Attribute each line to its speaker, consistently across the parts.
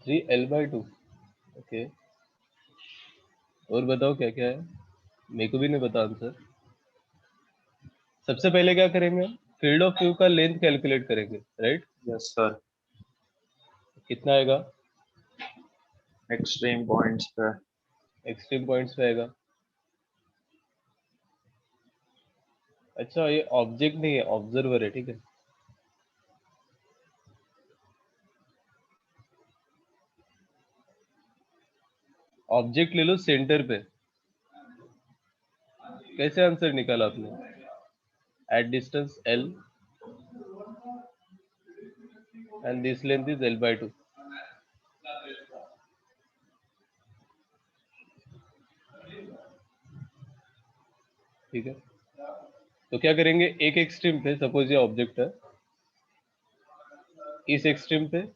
Speaker 1: 3L/2। Okay, और बताओ क्या क्या है, मेरे को भी नहीं पता आंसर। सबसे पहले क्या करेंगे, फील्ड ऑफ व्यू का लेंथ कैलकुलेट करेंगे, राइट।
Speaker 2: Yes sir.
Speaker 1: कितना आएगा,
Speaker 2: एक्सट्रीम पॉइंट्स पे।
Speaker 1: एक्सट्रीम पॉइंट्स पे आएगा। अच्छा, ये ऑब्जेक्ट नहीं है, ऑब्जर्वर है, ठीक है। ऑब्जेक्ट ले लो सेंटर पे। कैसे आंसर निकाला आपने, at distance L and this length is L/2। ठीक है, तो क्या करेंगे, एक एक्सट्रीम पे सपोज ये ऑब्जेक्ट है, इस एक्सट्रीम पे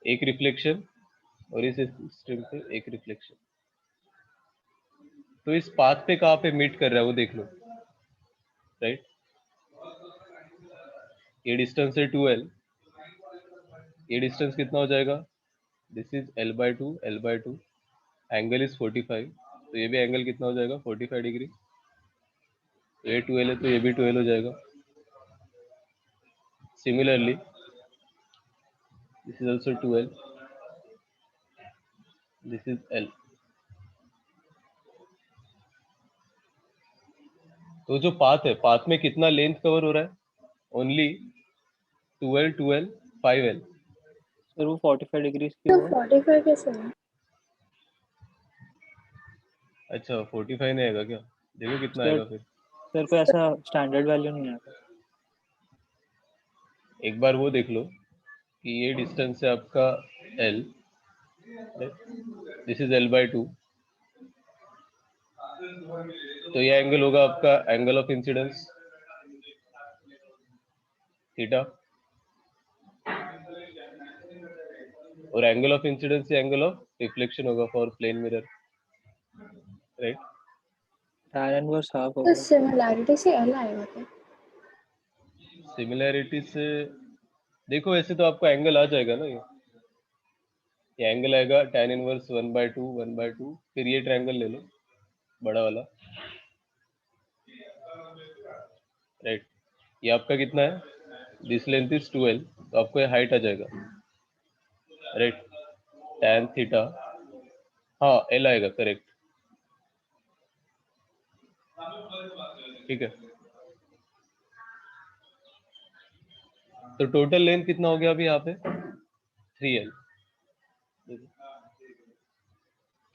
Speaker 1: एक रिफ्लेक्शन और इस एक्सट्रीम पे एक रिफ्लेक्शन। तो इस पाथ पे कहाँ पे मीट कर रहा है वो देख लो, राइट। ये डिस्टेंस है 2L, ये डिस्टेंस कितना हो जाएगा, this is L/2, L/2, angle is 45, तो ये भी एंगल कितना हो जाएगा, 45 डिग्री। तो ये 2L है तो ये भी 2L हो जाएगा। Similarly this is also 2L, this is L। तो जो पाथ है, पाथ में कितना लेंथ कवर हो रहा है, only 2L 2L 5L।
Speaker 3: Sir वो 45 डिग्री की
Speaker 4: तो
Speaker 3: वो
Speaker 4: 45 कैसे है?
Speaker 1: अच्छा 45 नहीं आएगा क्या, देखो कितना
Speaker 3: सर
Speaker 1: आएगा फिर।
Speaker 3: सर कोई ऐसा स्टैंडर्ड वैल्यू नहीं आता।
Speaker 1: एक बार वो देख लो कि ये डिस्टेंस है आपका L, दिस इज L/2, तो ये एंगल होगा आपका एंगल ऑफ इंसिडेंस थीटा, और angle of incidence angle of reflection होगा for plane mirror, right.
Speaker 3: tan inverse half
Speaker 4: तो
Speaker 3: होगा।
Speaker 4: सिमिलैरिटी से L आएगा क्या?
Speaker 1: सिमिलैरिटी से देखो, ऐसे तो आपका एंगल आ जाएगा ना, ये एंगल आएगा tan इनवर्स 1/2 1/2, फिर ये ट्रायंगल ले लो बड़ा वाला, राइट। ये आपका कितना है, दिस लेंथ इज 2L, तो आपको ये हाइट आ जाएगा, राइट। tan थीटा, हाँ L आएगा, करेक्ट, ठीक है। तो टोटल लेंथ कितना हो गया अभी यहाँ पे, 3L,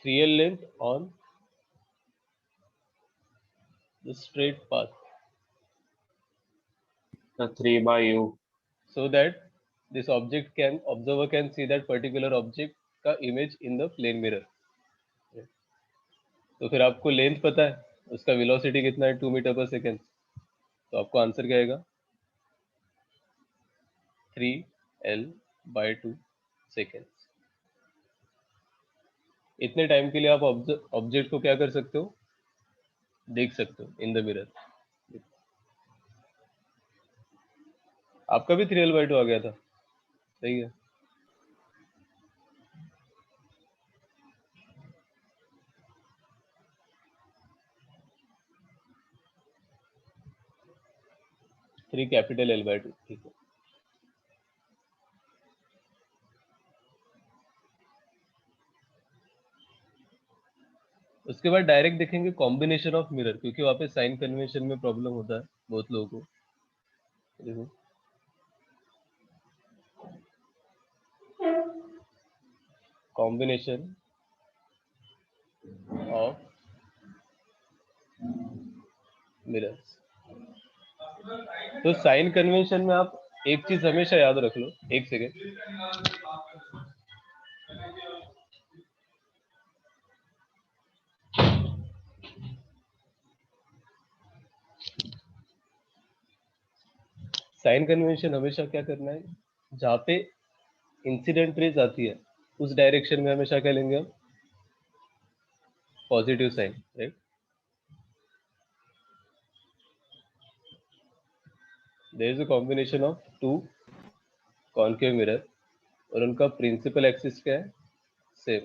Speaker 1: 3L length on the straight path,
Speaker 2: The 3 by U.
Speaker 1: so that this observer can see that particular object का image in the plane mirror। तो फिर आपको लेंथ पता है, उसका वेलोसिटी कितना है, 2 मीटर पर सेकेंड, तो आपको आंसर क्या आएगा, 3L/2 सेकेंड। इतने टाइम के लिए आप ऑब्जेक्ट को क्या कर सकते हो, देख सकते हो इन द मिरर। आपका भी 3L/2 आ गया था, सही है। थ्री कैपिटल L/2, ठीक है। उसके बाद डायरेक्ट देखेंगे कॉम्बिनेशन ऑफ मिरर, क्योंकि वहाँ पे साइन कन्वेंशन में प्रॉब्लम होता है बहुत लोगों को। देखो कॉम्बिनेशन ऑफ मिरर्स, तो साइन कन्वेंशन में आप एक चीज हमेशा याद रख लो, एक सेकेंड। साइन कन्वेंशन हमेशा क्या करना है, जहाँ पे इंसिडेंट रेज आती है उस डायरेक्शन में हमेशा क्या लेंगे हम, positive sign, right. There is a combination of two concave mirror और उनका प्रिंसिपल एक्सिस क्या है, same.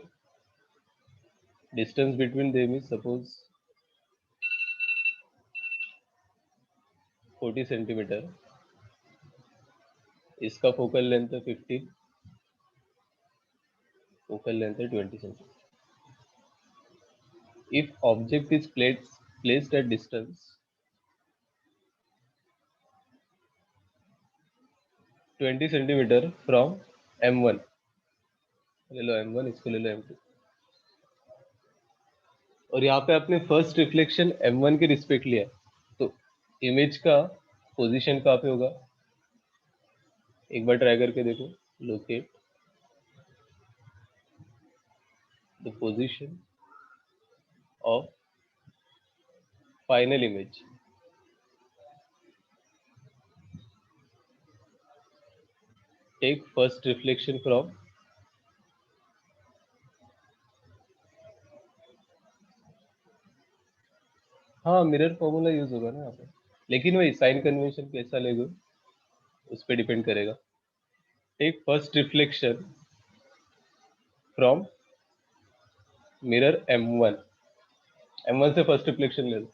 Speaker 1: Distance between them is suppose 40 centimetre. इसका फोकल लेंथ है 15, फोकल लेंथ है 20 centimetre. If object is placed at distance 20 centimetre from M1, ले लो M1, इसको ले लो M2, और यहाँ पे आपने फर्स्ट रिफ्लेक्शन M1 के रिस्पेक्ट लिया है, तो इमेज का पोजीशन कहाँ पे होगा, एक बार ट्राई करके देखो. Locate the position of final image. Take first reflection from, हाँ मिरर फॉर्मूला यूज होगा ना यहाँ पे, लेकिन वही साइन कन्वेंशन कैसा लेगा उस पर डिपेंड करेगा. Take first reflection from mirror M1, M1 से फर्स्ट रिफ्लेक्शन ले लो.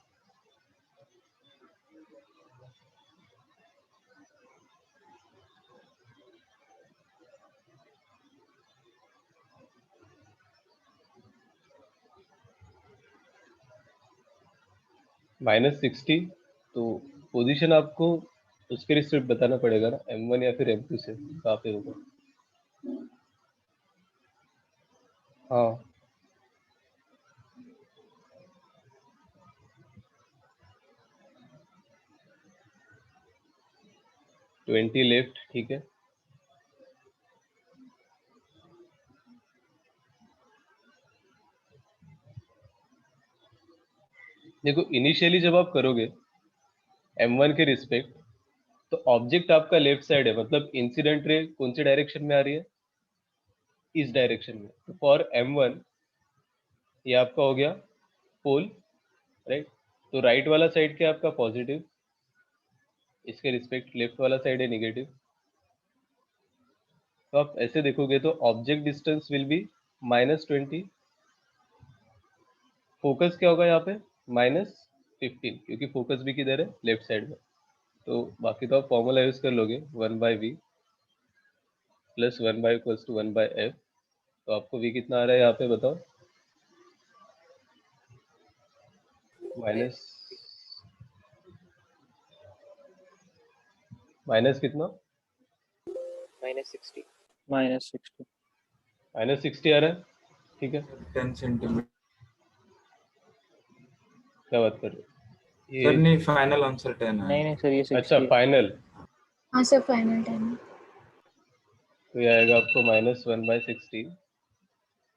Speaker 1: -60, तो पोजीशन आपको उसके रिस्पेक्ट बताना पड़ेगा ना, M1 या फिर M2 से कहाँ पे होगा. हाँ 20 लेफ्ट, ठीक है. देखो इनिशियली जब आप करोगे M1 के रिस्पेक्ट, तो ऑब्जेक्ट आपका लेफ्ट साइड है, मतलब इंसिडेंट रे कौन सी डायरेक्शन में आ रही है, इस डायरेक्शन में. तो फॉर M1 ये आपका हो गया पोल, राइट. तो राइट वाला साइड क्या है आपका, पॉजिटिव, इसके रिस्पेक्ट लेफ्ट वाला साइड है नेगेटिव. तो आप ऐसे देखोगे तो object distance will be -20, focus क्या होगा यहाँ पे -15, क्योंकि फोकस भी किधर है, लेफ्ट साइड में. तो बाकी तो आप फॉर्मूला यूज कर लोगे 1/v प्लस 1/1/f. तो आपको v कितना आ रहा है यहाँ पे बताओ, माइनस कितना,
Speaker 3: -60
Speaker 1: -60 आ रहा है, ठीक है.
Speaker 5: 10 सेंटीमीटर.
Speaker 1: क्या बात कर रहे हो
Speaker 5: सर
Speaker 1: ये,
Speaker 5: नहीं, फाइनल आंसर 10 है.
Speaker 3: नहीं सर, ये
Speaker 1: अच्छा
Speaker 3: 60.
Speaker 1: फाइनल,
Speaker 4: हाँ सर फाइनल टाइम.
Speaker 1: तो ये आएगा आपको -1/60,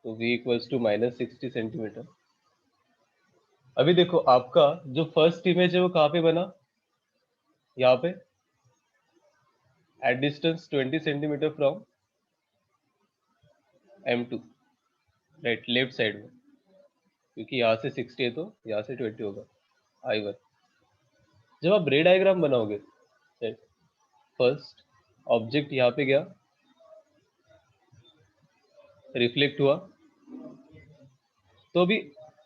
Speaker 1: तो v इक्वल्स टू -60 सेंटीमीटर. अभी देखो आपका जो फर्स्ट इमेज है वो कहाँ पे बना, यहाँ पे at distance 20 centimetre from M2, right, left side में, क्योंकि यहाँ से 60 है तो यहाँ से 20 होगा I1. जब आप रे डायग्राम बनाओगे, राइट, फर्स्ट ऑब्जेक्ट यहाँ पे गया, रिफ्लेक्ट हुआ, तो अभी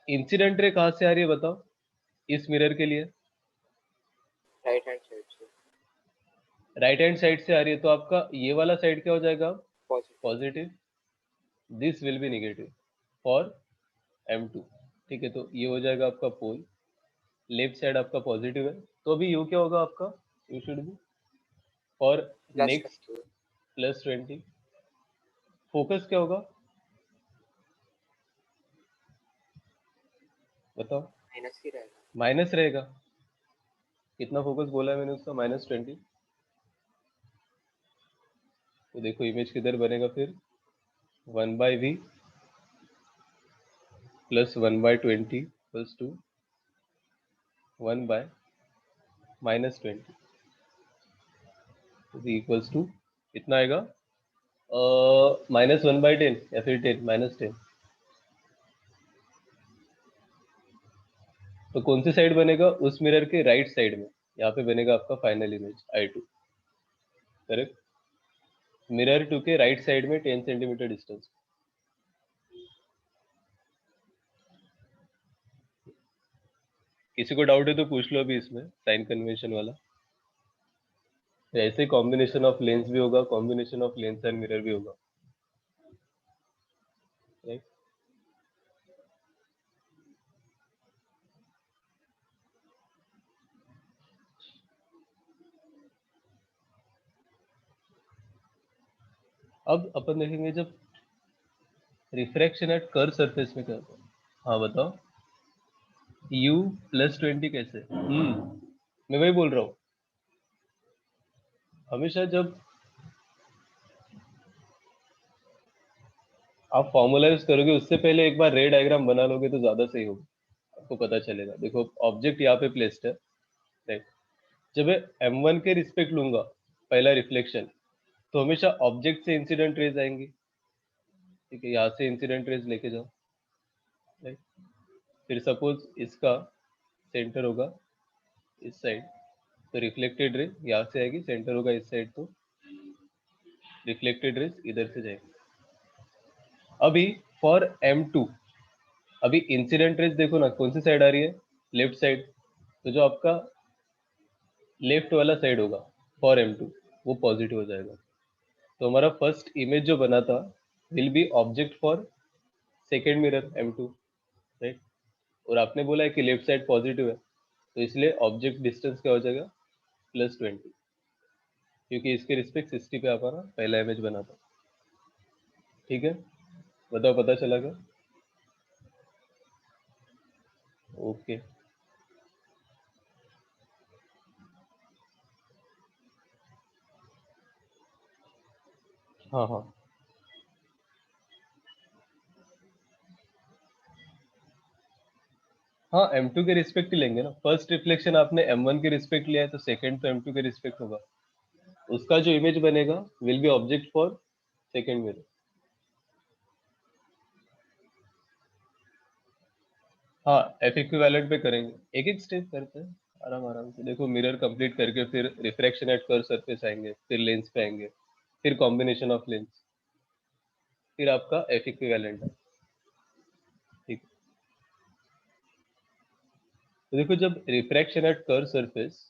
Speaker 1: इंसिडेंट रे कहाँ से आ रही है बताओ, इस मिरर के लिए
Speaker 3: राइट हैंड साइड से.
Speaker 1: राइट हैंड साइड से आ रही है, तो आपका ये वाला साइड क्या हो जाएगा, positive, this will be negative for M2, ठीक है. तो ये हो जाएगा आपका पोल, लेफ्ट साइड आपका पॉजिटिव है, तो अभी यू क्या होगा आपका, you should be for next +20. Focus क्या होगा बताओ, माइनस रहेगा. कितना फोकस बोला है मैंने उसका, -20. तो देखो इमेज किधर बनेगा फिर, 1/v plus 1/20 equals to 1/-20, v equals to कितना आएगा, -1/10 या फिर 10, -10. तो कौन सी साइड बनेगा, उस मिरर के राइट साइड में, यहाँ पे बनेगा आपका final image I2, correct. Mirror 2 के राइट साइड में 10 सेंटीमीटर डिस्टेंस। किसी को डाउट है तो पूछ लो अभी इसमें साइन कन्वेंशन वाला। ऐसे कॉम्बिनेशन ऑफ लेंस भी होगा, combination of lens and mirror भी होगा, राइट। अब अपन देखेंगे जब रिफ्रैक्शन एट कर्व सरफेस में क्या होता है। हाँ बताओ, u +20 कैसे? मैं वही बोल रहा हूँ, हमेशा जब आप फॉर्मूला यूज करोगे उससे पहले एक बार रे डायग्राम बना लोगे तो ज्यादा सही होगा, आपको पता चलेगा। देखो ऑब्जेक्ट यहाँ पे प्लेस्ड है, राइट। जब मैं m1 के रिस्पेक्ट लूंगा पहला रिफ्लेक्शन, तो हमेशा ऑब्जेक्ट से इंसिडेंट रेज आएंगी, ठीक है। यहाँ से इंसिडेंट रेज लेके जाओ, राइट। फिर सपोज इसका सेंटर होगा इस साइड, तो रिफ्लेक्टेड रे यहाँ से आएगी, सेंटर होगा इस साइड तो रिफ्लेक्टेड रेज इधर से जाएगी। अभी फॉर m2, अभी इंसिडेंट रेज देखो ना कौन सी साइड आ रही है, लेफ्ट साइड। तो जो आपका लेफ्ट वाला साइड होगा फॉर m2 वो पॉजिटिव हो जाएगा। तो हमारा फर्स्ट इमेज जो बना था will be object for second mirror m2, right. और आपने बोला है कि लेफ्ट साइड पॉजिटिव है, तो इसलिए ऑब्जेक्ट डिस्टेंस क्या हो जाएगा +20, क्योंकि इसके रिस्पेक्ट 60 पे हमारा पहला इमेज बना था, ठीक है। बताओ पता चला क्या? ओके। हाँ हाँ हाँ, m2 के रिस्पेक्ट ही लेंगे ना। फर्स्ट रिफ्लेक्शन आपने m1 के रिस्पेक्ट लिया है तो सेकंड तो m2 के रिस्पेक्ट होगा। उसका जो इमेज बनेगा will be object for second mirror. हाँ, एफ इक्विवेलेंट पे करेंगे, एक एक स्टेप करते हैं आराम आराम से। देखो मिरर कंप्लीट करके फिर रिफ्रैक्शन एट कर्व सरफेस आएंगे, फिर लेंस पे आएंगे, फिर कॉम्बिनेशन ऑफ लेंस, फिर आपका एफ इक्विवेलेंट है, ठीक। तो देखो जब रिफ्रैक्शन एट कर्व सरफेस,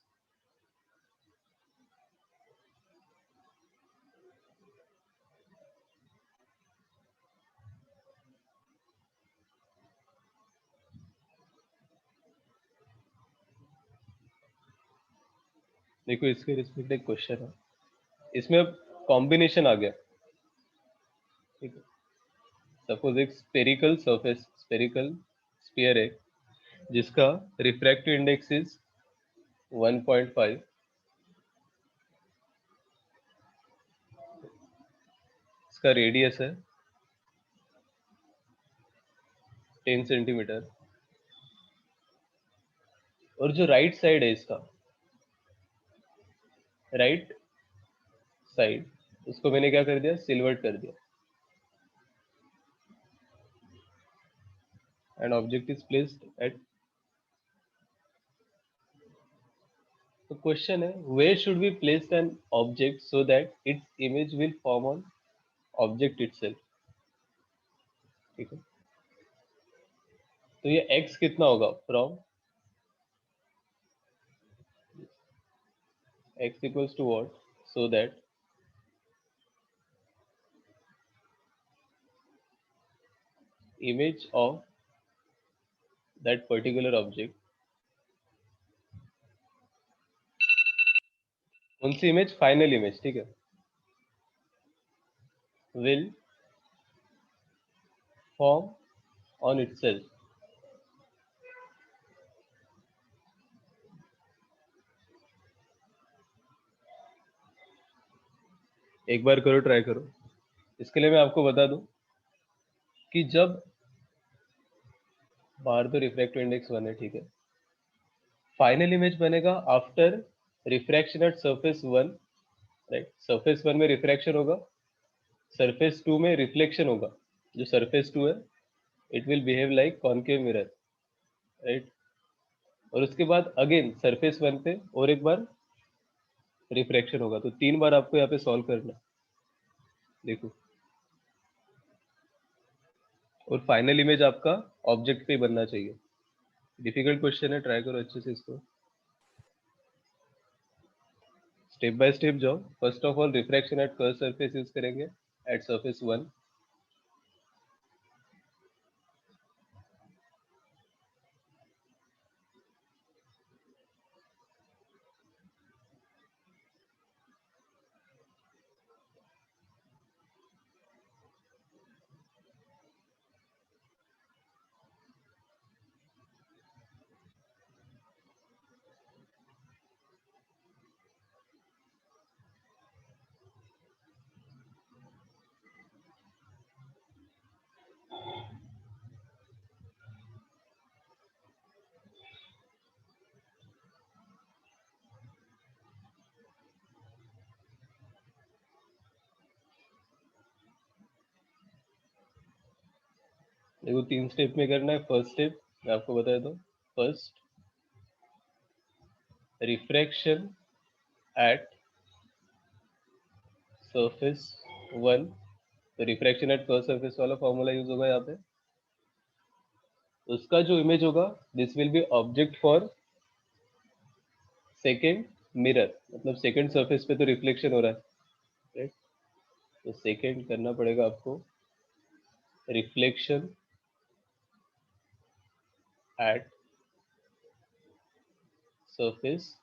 Speaker 1: देखो इसके रिस्पेक्ट एक क्वेश्चन है, इसमें अब कॉम्बिनेशन आ गया, ठीक है। सपोज एक स्पेरिकल सरफेस, स्पेरिकल स्फीयर है जिसका रिफ्रैक्टिव इंडेक्स इज 1.5, इसका रेडियस है 10 सेंटीमीटर, और जो राइट साइड है इसका, राइट साइड, उसको मैंने क्या कर दिया, सिल्वर्ट कर दिया, and object is placed at. तो क्वेश्चन है where should be placed an object so that its image will form on object itself, ठीक है। तो ये x कितना होगा, from x equals to what, so that image of that particular object, कौन सी image, final image, ठीक है, will form on itself। एक बार करो, ट्राई करो। इसके लिए मैं आपको बता दूं कि जब बाहर तो रिफ्रैक्टिव इंडेक्स 1 है, ठीक है, फाइनल इमेज बनेगा after refraction at surface 1, right. Surface 1 में रिफ्रैक्शन होगा, सरफेस 2 में रिफ्लेक्शन होगा। जो सरफेस 2 है it will behave like concave mirror, right. और उसके बाद अगेन सरफेस 1 पे और एक बार रिफ्रैक्शन होगा। तो 3 बार आपको यहाँ पे सॉल्व करना है, देखो, और फाइनल इमेज आपका ऑब्जेक्ट पे बनना चाहिए। डिफिकल्ट क्वेश्चन है, ट्राई करो अच्छे से इसको। स्टेप बाय स्टेप जाओ। First of all refraction eight curve surface use करेंगे एट सरफेस 1। देखो 3 स्टेप में करना है। फर्स्ट स्टेप मैं आपको बता दूं। First, refraction at surface 1। तो रिफ्रैक्शन एट कर्व सरफेस वाला फॉर्मूला यूज होगा यहाँ पे। उसका जो इमेज होगा, this will be object for second mirror, मतलब सेकेंड सरफेस पे तो रिफ्लेक्शन हो रहा है, राइट। तो सेकेंड करना पड़ेगा आपको रिफ्लेक्शन एट सरफेस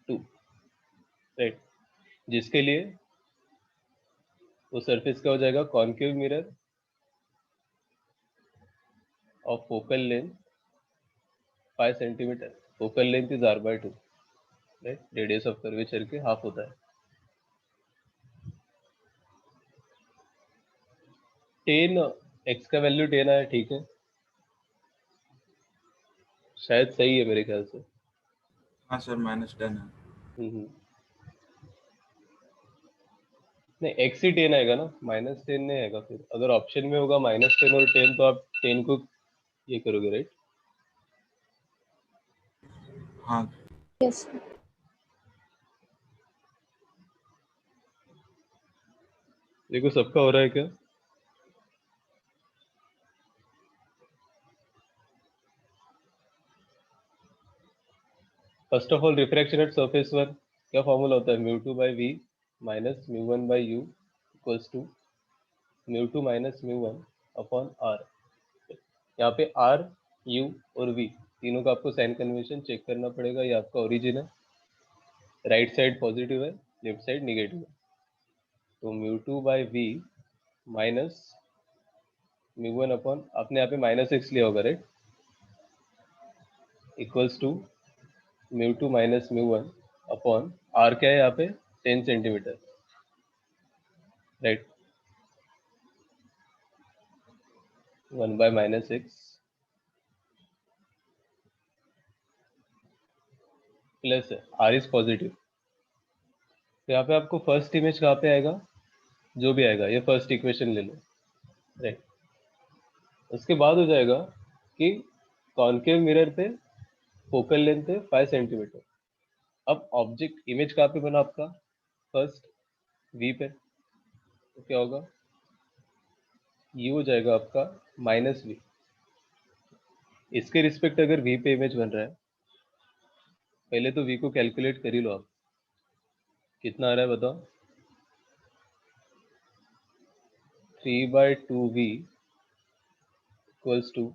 Speaker 1: 2, राइट। जिसके लिए वो सरफेस का हो जाएगा concave mirror of focal length 5 centimetre. Focal length is r/2, right. Radius of curvature के हाफ होता है। 10 x का वैल्यू 10 आया, ठीक है, शायद सही है मेरे ख्याल से।
Speaker 5: हाँ सर -10 है।
Speaker 1: हम्म। नहीं, x ही 10 आएगा ना, -10 नहीं आएगा। फिर अगर ऑप्शन में होगा -10 और 10 तो आप 10 को ये करोगे, राइट।
Speaker 5: हाँ
Speaker 4: Yes, sir.
Speaker 1: देखो सबका हो रहा है क्या? First of all refraction at surface 1 क्या फॉर्मूला होता है? μ2/v minus μ1/u equals to μ2 minus μ1 upon r। यहाँ पे r, u और v तीनों का आपको साइन कन्वेंशन चेक करना पड़ेगा। ये आपका ओरिजिन है, राइट साइड पॉजिटिव है, लेफ्ट साइड निगेटिव है। तो μ2/v माइनस μ1 अपॉन, आपने यहाँ पे -x लिया होगा, right, equals to μ2 minus μ1 upon r क्या है यहाँ पे? 10 centimetre, right. 1/-x plus r is positive. तो यहाँ पे आपको फर्स्ट इमेज कहाँ पे आएगा? जो भी आएगा, ये फर्स्ट इक्वेशन ले लो, राइट। उसके बाद हो जाएगा कि कॉन्केव मिरर पे फोकल लेंथ है 5 सेंटीमीटर। अब ऑब्जेक्ट इमेज कहाँ पे बना आपका? फर्स्ट वी पे। तो क्या होगा? ये हो जाएगा आपका -v। इसके रिस्पेक्ट अगर v पे इमेज बन रहा है, पहले तो v को कैलकुलेट कर ही लो आप। कितना आ रहा है बताओ? 3/2v equals to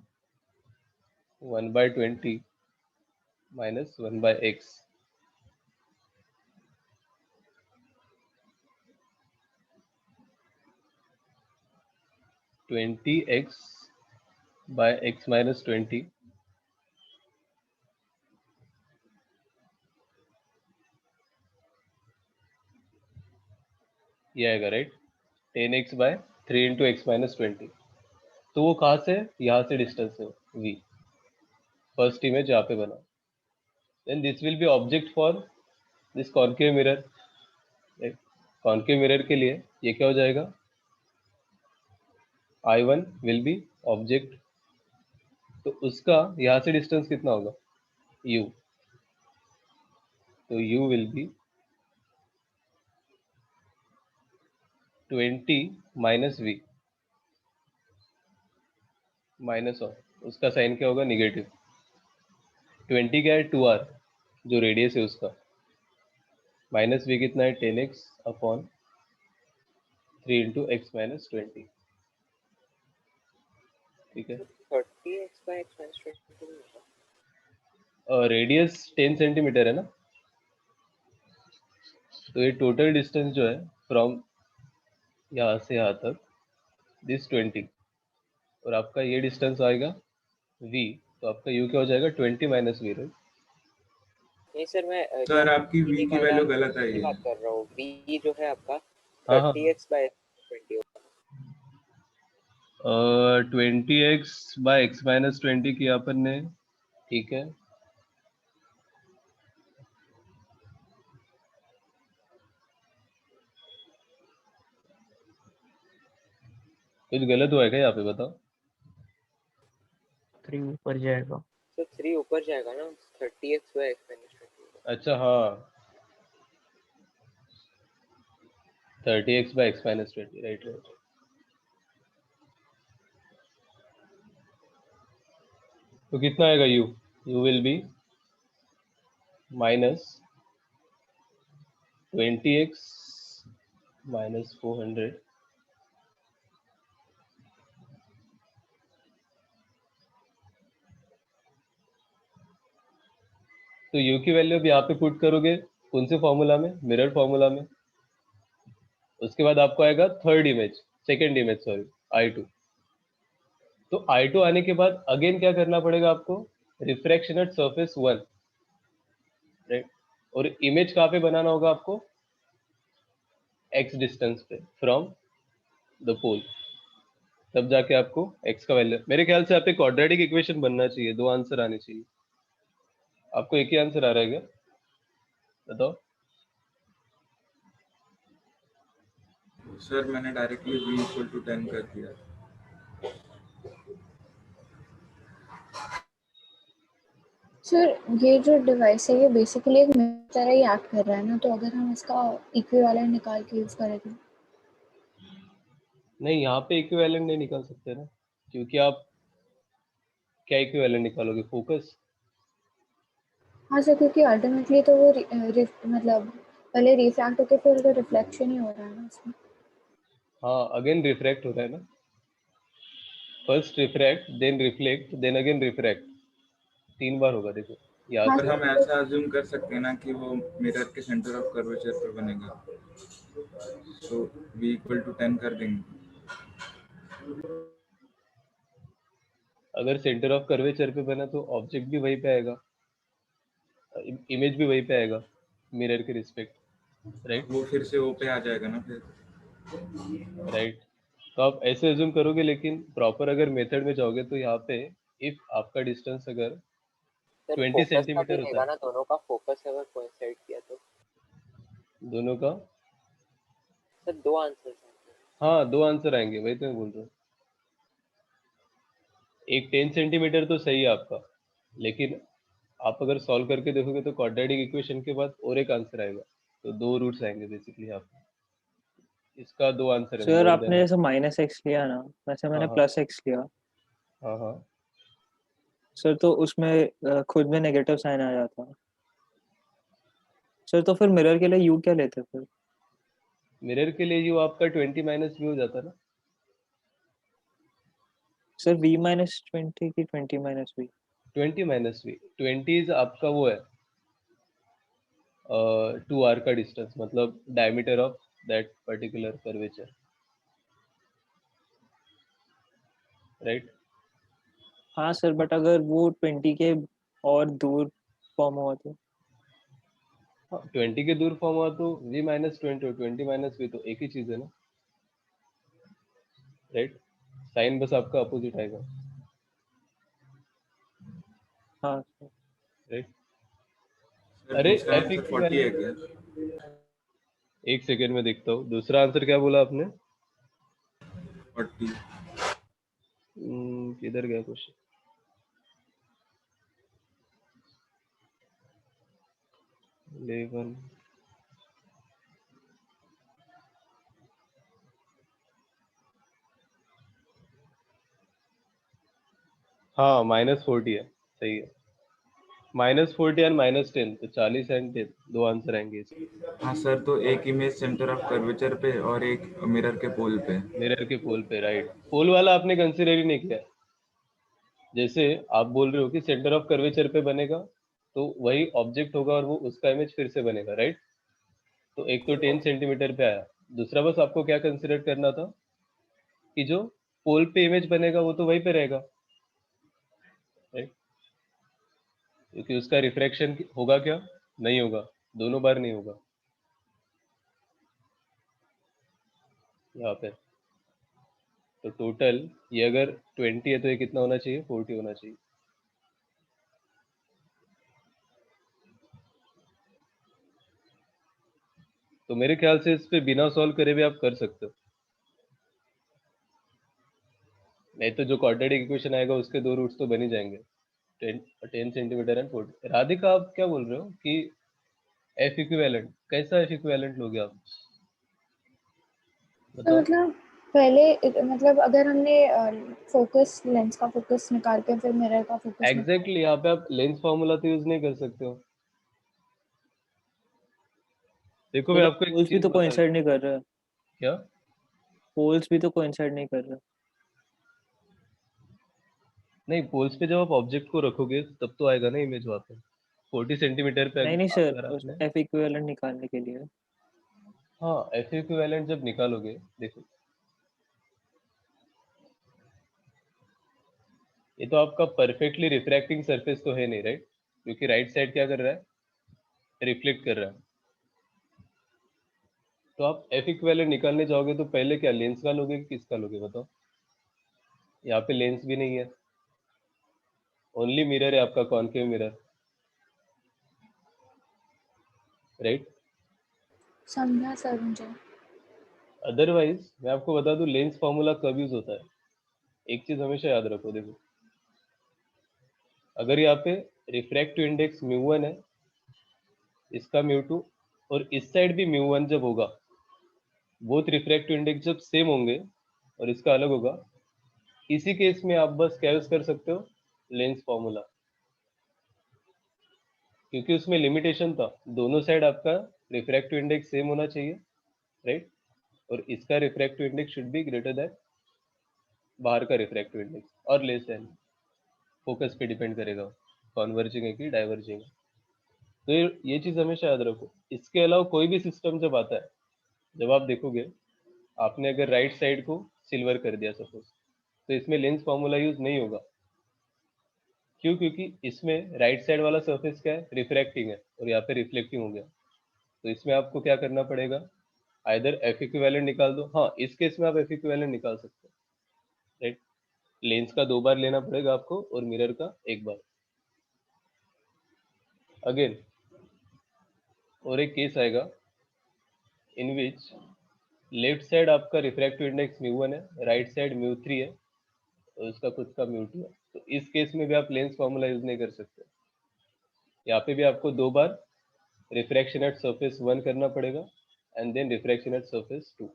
Speaker 1: 1/20 minus 1/x। 20x/x minus 20 ये आएगा, right. 10x/3 into x minus 20। तो वो कहाँ से? यहाँ से डिस्टेंस है v। फर्स्ट इमेज यहाँ पे बना। Then this will be object for this concave mirror, right. Concave mirror के लिए ये क्या हो जाएगा? I1 will be object. तो उसका यहाँ से डिस्टेंस कितना होगा? u। तो u will be 20 minus v minus of, उसका साइन क्या होगा? निगेटिव। 20 क्या है? 2r जो रेडियस है उसका, माइनस वी कितना है? 10x upon 3 into x minus 20। ठीक है,
Speaker 3: 30x by x minus 20 नहीं होगा।
Speaker 1: और रेडियस 10 सेंटीमीटर है ना, तो ये टोटल डिस्टेंस जो है फ्रॉम यहाँ से यहाँ तक दिस 20, और आपका ये डिस्टेंस आएगा v, तो आपका u क्या हो जाएगा? 20 माइनस वी, राइट?
Speaker 3: नहीं सर, मैं जो
Speaker 5: सर आपकी
Speaker 3: v
Speaker 5: v की
Speaker 3: निकाला
Speaker 5: वैल्यू
Speaker 3: है
Speaker 5: गलत आई
Speaker 3: उसकी
Speaker 5: है।
Speaker 3: बात कर रहा हूँ। v जो है आपका
Speaker 1: हाँ हाँ
Speaker 3: 30x by 20 होगा।
Speaker 1: 20x बाय एक्स माइनस 20 किया अपन ने, ठीक है। कुछ गलत हुआ है क्या यहाँ पे, बताओ?
Speaker 6: 3 ऊपर जाएगा।
Speaker 3: सर 3 ऊपर जाएगा ना, 30x by x minus 20 होगा।
Speaker 1: अच्छा हाँ, 30x by x minus 20, right right. तो कितना आएगा u? u will be minus 20x minus 400 तो u की वैल्यू अब यहाँ पे पुट करोगे कौन से फॉर्मूला में? मिरर फॉर्मूला में। उसके बाद आपको आएगा third image, second image sorry, I2। तो I2 आने के बाद अगेन क्या करना पड़ेगा आपको? Refraction at surface 1, right? और इमेज कहाँ पे बनाना होगा आपको? x डिस्टेंस पे फ्रॉम द पोल, तब जाके आपको x का वैल्यू, मेरे ख्याल से आप एक क्वाड्रेटिक इक्वेशन बनना चाहिए, दो आंसर आने चाहिए। आपको एक ही आंसर आ रहा है क्या, बताओ?
Speaker 5: सर मैंने डायरेक्टली v इक्वल टू 10 कर दिया।
Speaker 4: सर ये जो डिवाइस है ये बेसिकली एक मिरर तरह ही एक्ट कर रहा है ना, तो अगर हम इसका इक्विवेलेंट निकाल के यूज करें तो?
Speaker 1: नहीं, यहाँ पे इक्विवेलेंट नहीं निकाल सकते ना, क्योंकि आप क्या इक्विवेलेंट निकालोगे? फोकस।
Speaker 4: हाँ सर, क्योंकि अल्टीमेटली तो वो मतलब पहले रिफ्रैक्ट होके फिर तो रिफ्लेक्शन ही हो रहा है ना उसमें।
Speaker 1: हाँ, अगेन रिफ्रैक्ट हो रहा है ना, first refract then reflect then again refract, 3 बार होगा। देखो यहाँ
Speaker 4: हाँ
Speaker 1: से
Speaker 5: पर हम
Speaker 4: सर,
Speaker 5: ऐसा अज्यूम कर सकते हैं ना कि वो मिरर के सेंटर ऑफ कर्वेचर पर बनेगा, तो v इक्वल टू 10 कर देंगे।
Speaker 1: अगर सेंटर ऑफ कर्वेचर पे बना तो ऑब्जेक्ट भी वहीं पे आएगा, इमेज भी वहीं पे आएगा मिरर के रिस्पेक्ट, राइट?
Speaker 5: वो फिर से o पे आ जाएगा ना फिर।
Speaker 1: राइट, तो आप ऐसे एज्यूम करोगे, लेकिन प्रॉपर अगर मेथड में जाओगे तो यहाँ पे इफ आपका डिस्टेंस अगर
Speaker 3: सर
Speaker 1: 20
Speaker 3: फोकस का भी
Speaker 1: सेंटीमीटर होता
Speaker 3: रहेगा
Speaker 1: है,
Speaker 3: ना, दोनों का फोकस अगर कोइंसाइड किया तो।
Speaker 1: दोनों का,
Speaker 3: सर 2 आंसर्स हैं।
Speaker 1: हाँ 2 आंसर आएंगे, वही तो मैं बोल रहा हूँ। एक 10 सेंटीमीटर तो सही है आपका, लेकिन आप अगर सॉल्व करके देखोगे तो क्वाड्रेटिक इक्वेशन के बाद और एक आंसर आएगा, तो 2 रूट्स आएंगे बेसिकली यहाँ पे। इसका 2 आंसर है,
Speaker 6: सर
Speaker 1: मोर देन।
Speaker 6: आपने जैसे माइनस एक्स लिया ना, वैसे
Speaker 1: हाँ
Speaker 6: मैंने
Speaker 1: हाँ
Speaker 6: प्लस एक्स लिया।
Speaker 1: हाँ हाँ।
Speaker 6: सर तो उसमें खुद में नेगेटिव साइन आ जाता। सर तो फिर मिरर के लिए यू क्या लेते फिर?
Speaker 1: मिरर के लिए यू आपका 20 माइनस व्यू हो जाता ना।
Speaker 6: सर v माइनस 20 की 20 माइनस वी?
Speaker 1: 20 माइनस वी, 20 आपका वो है 2r का डिस्टेंस, मतलब diameter of that particular curvature, right?
Speaker 6: हाँ सर, बट अगर वो 20 के और दूर फॉर्म हुआ तो?
Speaker 1: 20 के दूर फॉर्म हुआ तो v माइनस 20 और 20 माइनस वी तो एक ही चीज है ना, राइट? साइन बस आपका अपोजिट आएगा,
Speaker 6: हाँ सर।
Speaker 1: राइट?
Speaker 5: सर
Speaker 1: अरे
Speaker 5: दूसरा
Speaker 1: एफ
Speaker 5: आंसर 40 है
Speaker 1: इक्विवेलेंट,
Speaker 5: क्या?
Speaker 1: एक सेकेंड में देखता हूँ दूसरा आंसर क्या बोला आपने।
Speaker 5: 40।
Speaker 1: किधर गया क्वेश्चन? लेवन, हाँ -40 है, सही है। -40 एंड -10, तो 40 एंड 10 दो आंसर आएंगे इसके।
Speaker 5: हाँ सर, तो एक इमेज सेंटर ऑफ कर्वेचर पे और एक मिरर के पोल पे।
Speaker 1: मिरर के पोल पे, राइट। पोल वाला आपने कंसिडर ही नहीं किया। जैसे आप बोल रहे हो कि सेंटर ऑफ कर्वेचर पे बनेगा, तो वही ऑब्जेक्ट होगा और वो उसका इमेज फिर से बनेगा, राइट। तो एक तो 10 सेंटीमीटर पे आया, दूसरा बस आपको क्या कंसिडर करना था कि जो पोल पे इमेज बनेगा वो तो वहीं पे रहेगा, राइट। क्योंकि उसका रिफ्रैक्शन होगा क्या, नहीं होगा, दोनों बार नहीं होगा यहाँ पे। तो टोटल ये अगर 20 है तो ये कितना होना चाहिए, 40 होना चाहिए। तो मेरे ख्याल से इस पे बिना सॉल्व करे भी आप कर सकते हो, नहीं तो जो क्वाड्रेटिक इक्वेशन आएगा उसके दो रूट्स तो बन ही जाएंगे। 10 सेंटीमीटर एंड 40। राधिका आप क्या बोल रहे हो कि एफ इक्विवेलेंट, कैसा एफ इक्विवेलेंट लोगे आप,
Speaker 4: तो
Speaker 1: बताओ।
Speaker 4: मतलब पहले मतलब अगर हमने फोकस लेंस का फोकस निकाल के फिर मिरर का फोकस निकाल,
Speaker 1: एग्जैक्टली यहाँ पे आप लेंस फॉर्मूला तो यूज नहीं कर सकते हो। देखो
Speaker 6: तो
Speaker 1: मैं आपको एक
Speaker 6: पोल्स भी
Speaker 1: चीज
Speaker 6: तो
Speaker 1: बता
Speaker 6: कोइंसाइड
Speaker 1: देता
Speaker 6: नहीं
Speaker 1: हूँ।
Speaker 6: कर रहा।
Speaker 1: क्या?
Speaker 6: पोल्स भी तो कोइंसाइड नहीं कर रहा।
Speaker 1: नहीं, पोल्स पे जब आप ऑब्जेक्ट को रखोगे तब तो आएगा ना इमेज वहाँ पे। 40 सेंटीमीटर पे
Speaker 6: नहीं नहीं सर,
Speaker 1: अगर
Speaker 6: उस
Speaker 1: आपने,
Speaker 6: एफ इक्विवेलेंट निकालने के लिए।
Speaker 1: हाँ एफ इक्विवेलेंट जब निकालोगे, देखो ये तो आपका परफेक्टली रिफ्रैक्टिंग सरफेस तो है नहीं, राइट, क्योंकि राइट साइड क्या कर रहा है, रिफ्लेक्ट कर रहा है। तो आप एफ इक्विवेलेंट निकालने जाओगे तो पहले क्या लेंस का लोगे कि किसका लोगे, बताओ। यहाँ पे लेंस भी नहीं है, ओनली मिरर है आपका, कॉनकेव मिरर, राइट।
Speaker 4: समझा सर मुझे।
Speaker 1: अदरवाइज मैं आपको बता दूं लेंस फॉर्मूला कब यूज होता है। एक चीज हमेशा याद रखो, देखो अगर यहाँ पे रिफ्रैक्टिव इंडेक्स μ1 है, इसका μ2, और इस साइड भी μ1 जब होगा, बोथ रिफ्रैक्टिव इंडेक्स जब सेम होंगे और इसका अलग होगा, इसी केस में आप बस क्या यूज कर सकते हो, लेंस फॉर्मूला। क्योंकि उसमें लिमिटेशन था, दोनों साइड आपका रिफ्रैक्टिव इंडेक्स सेम होना चाहिए, राइट, और इसका refractive index should be greater than बाहर का रिफ्रैक्टिव इंडेक्स, और लेस देन, फोकस पे डिपेंड करेगा कॉन्वर्जिंग है कि डाइवर्जिंग है। तो ये चीज हमेशा याद रखो। इसके अलावा कोई भी सिस्टम जब आता है, जब आप देखोगे आपने अगर राइट साइड को सिल्वर कर दिया सपोज, तो इसमें लेंस फॉर्मूला यूज नहीं होगा। क्यों? क्योंकि इसमें राइट साइड वाला सरफेस क्या है, रिफ्रैक्टिंग है, और यहाँ पे रिफ्लेक्टिंग हो गया। तो इसमें आपको क्या करना पड़ेगा, आइदर एफ इक्विवेलेंट निकाल दो। हाँ इस केस में आप एफ इक्विवेलेंट निकाल सकते हो, राइट। लेंस का 2 बार लेना पड़ेगा आपको और मिरर का 1 बार। अगेन और एक केस आएगा इन विच लेफ्ट साइड आपका रिफ्रैक्टिव इंडेक्स μ1 है, राइट साइड μ3 है, और उसका खुद का μ2 है। तो इस केस में भी आप लेंस फॉर्मूला यूज नहीं कर सकते। यहाँ पे भी आपको 2 बार रिफ्रैक्शन एट सरफेस 1 करना पड़ेगा and then refraction at surface 2।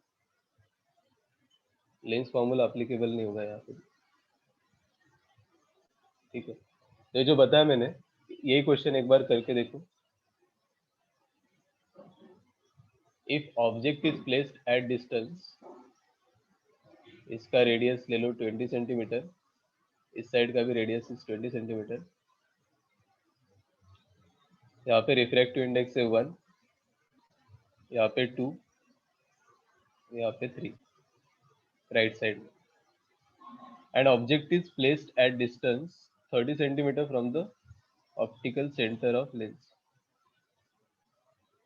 Speaker 1: Lens formula applicable नहीं होगा यहाँ पे, ठीक है। तो ये जो बताया मैंने, यही क्वेश्चन एक बार करके देखो। If object is placed at distance, इसका रेडियस ले लो 20 सेंटीमीटर, इस साइड का भी रेडियस इज 20 सेंटीमीटर। यहाँ पे रिफ्रैक्टिव इंडेक्स है 1, यहाँ पे 2, यहाँ पे 3 राइट साइड में, and object is placed at distance 30 centimetre from the optical centre of lens.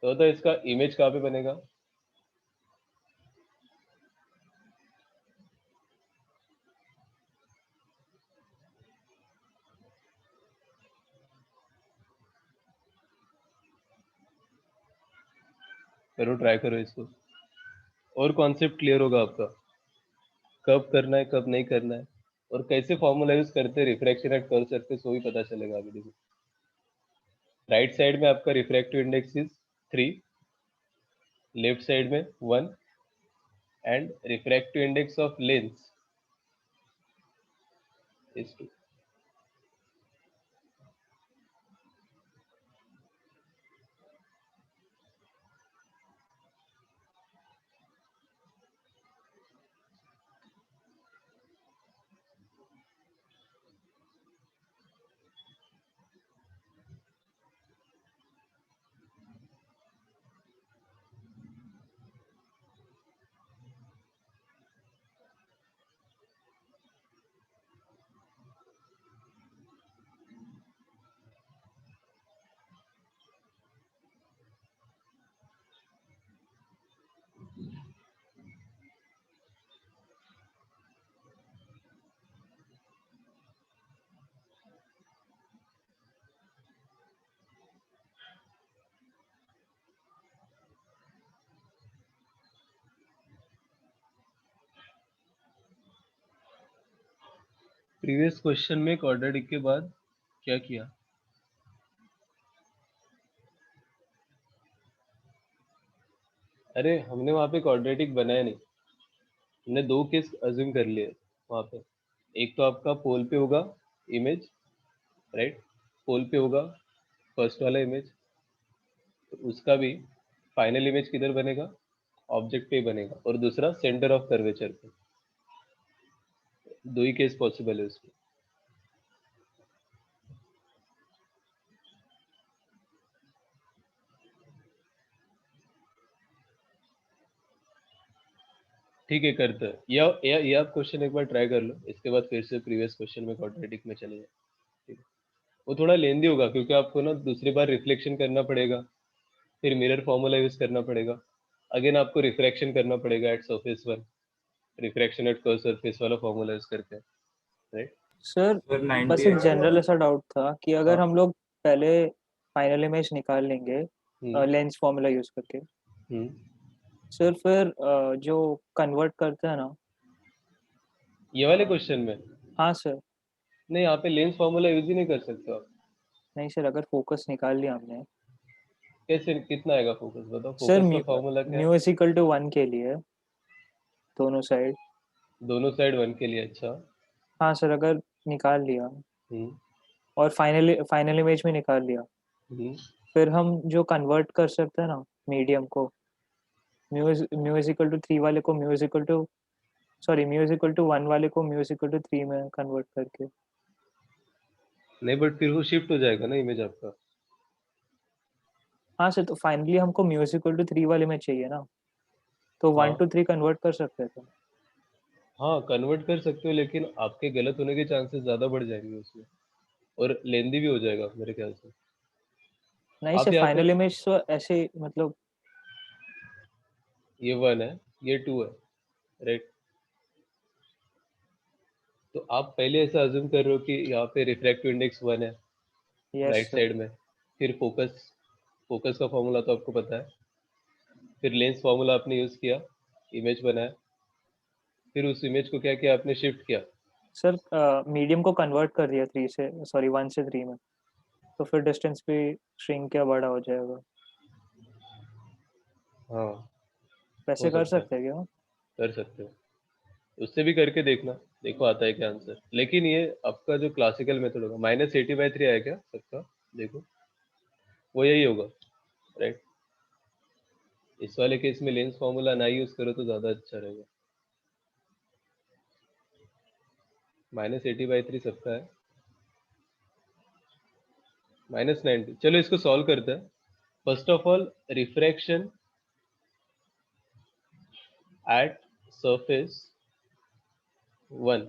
Speaker 1: तो इसका इमेज कहाँ पे बनेगा, करो ट्राई करो इसको, और कॉन्सेप्ट क्लियर होगा आपका, कब करना है कब नहीं करना है, और कैसे फॉर्मूला यूज करते हैं रिफ्रैक्शन एट कर्व सरफेस, वो भी पता चलेगा अभी। देखो राइट साइड में आपका refractive index is 3, left side में 1, and refractive index of lens is 2। Previous question में क्वाड्रेटिक के बाद क्या किया? अरे हमने वहां पे क्वाड्रेटिक बनाया नहीं, हमने दो केस अज्यूम कर लिए वहां पे। एक तो आपका पोल पे होगा इमेज, राइट, पोल पे होगा फर्स्ट वाला इमेज, तो उसका भी फाइनल इमेज किधर बनेगा? ऑब्जेक्ट पे बनेगा, और दूसरा सेंटर ऑफ कर्वेचर पे। दो ही केस पॉसिबल है उसमें। ठीक है, करते हैं। या आप क्वेश्चन एक बार ट्राई कर लो, इसके बाद फिर से प्रीवियस क्वेश्चन में क्वाड्रेटिक में चले जाए। ठीक है, वो थोड़ा लेंदी होगा क्योंकि आपको ना दूसरी बार रिफ्लेक्शन करना पड़ेगा, फिर मिरर फॉर्मूला यूज करना पड़ेगा, अगेन आपको रिफ्रैक्शन करना पड़ेगा at surface one, refraction at curve surface वाला फॉर्मूला यूज करके, राइट?
Speaker 6: सर
Speaker 5: सर
Speaker 6: बस एक
Speaker 5: 98
Speaker 6: जनरल ऐसा डाउट था कि अगर
Speaker 1: हाँ।
Speaker 6: हम लोग पहले फाइनल इमेज निकाल लेंगे
Speaker 1: हम्म,
Speaker 6: लेंस फॉर्मूला यूज करके,
Speaker 1: हम्म।
Speaker 6: सर फिर जो कन्वर्ट करते हैं ना।
Speaker 1: ये वाले क्वेश्चन में
Speaker 6: हाँ सर।
Speaker 1: नहीं, यहाँ पे लेंस फॉर्मूला यूज ही नहीं कर सकते आप।
Speaker 6: नहीं सर, अगर फोकस निकाल लिया हमने,
Speaker 1: कैसे, कितना आएगा फोकस, बताओ,
Speaker 6: सर
Speaker 1: फोकस का फॉर्मूला क्या है?
Speaker 6: म्यू इज इक्वल टू 1 के लिए दोनों साइड।
Speaker 1: दोनों साइड वन के लिए, अच्छा।
Speaker 6: हाँ सर, अगर निकाल लिया
Speaker 1: हम्म,
Speaker 6: और फाइनल इमेज में निकाल लिया,
Speaker 1: हम्म।
Speaker 6: फिर हम जो कन्वर्ट कर सकते हैं ना मीडियम को, म्यू इज इक्वल टू 3 वाले को mu is equal to, sorry mu is equal to 1 वाले को म्यू इज इक्वल टू 3 में कन्वर्ट करके।
Speaker 1: नहीं, बट फिर वो शिफ्ट हो जाएगा ना इमेज आपका।
Speaker 6: हाँ सर, तो फाइनली हमको म्यू इज इक्वल टू 3 वाले में चाहिए ना, तो 1
Speaker 1: हाँ,
Speaker 6: to 3 कन्वर्ट कर सकते थे।
Speaker 1: हाँ कन्वर्ट कर सकते हो, लेकिन आपके गलत होने के चांसेस ज्यादा बढ़ जाएंगे उसमें, और लेंदी भी हो जाएगा मेरे ख्याल से।
Speaker 6: नहीं
Speaker 1: आप
Speaker 6: सर,
Speaker 1: यहाँ पे,
Speaker 6: फाइनल इमेज तो ऐसे मतलब।
Speaker 1: ये वन है, ये टू है, राइट? तो आप पहले ऐसा अज्यूम कर रहे हो कि यहाँ पे रिफ्रैक्टिव इंडेक्स वन है
Speaker 6: यस
Speaker 1: राइट
Speaker 6: सर।
Speaker 1: साइड में, फिर फोकस, फोकस का फॉर्मूला तो आपको पता है, फिर लेंस फॉर्मूला आपने यूज किया, इमेज बनाया, फिर उस इमेज को क्या किया आपने, शिफ्ट किया।
Speaker 6: सर मीडियम को कन्वर्ट कर दिया 3 से, सॉरी 1 से 3 में, तो फिर डिस्टेंस भी श्रिंक या बड़ा हो जाएगा।
Speaker 1: हाँ, हो
Speaker 6: वैसे कर
Speaker 1: सकता है,
Speaker 6: सकते हैं क्या?
Speaker 1: कर सकते हो, उससे भी करके देखना, देखो आता है क्या आंसर। लेकिन ये आपका जो क्लासिकल मेथड होगा, -80/3 आया क्या सबका, देखो वो यही होगा, राइट? इस वाले केस में लेंस फॉर्मूला ना यूज करो तो ज्यादा अच्छा रहेगा। -80/3 सबका है, -90। चलो इसको सॉल्व करते हैं। First of all, refraction at surface one,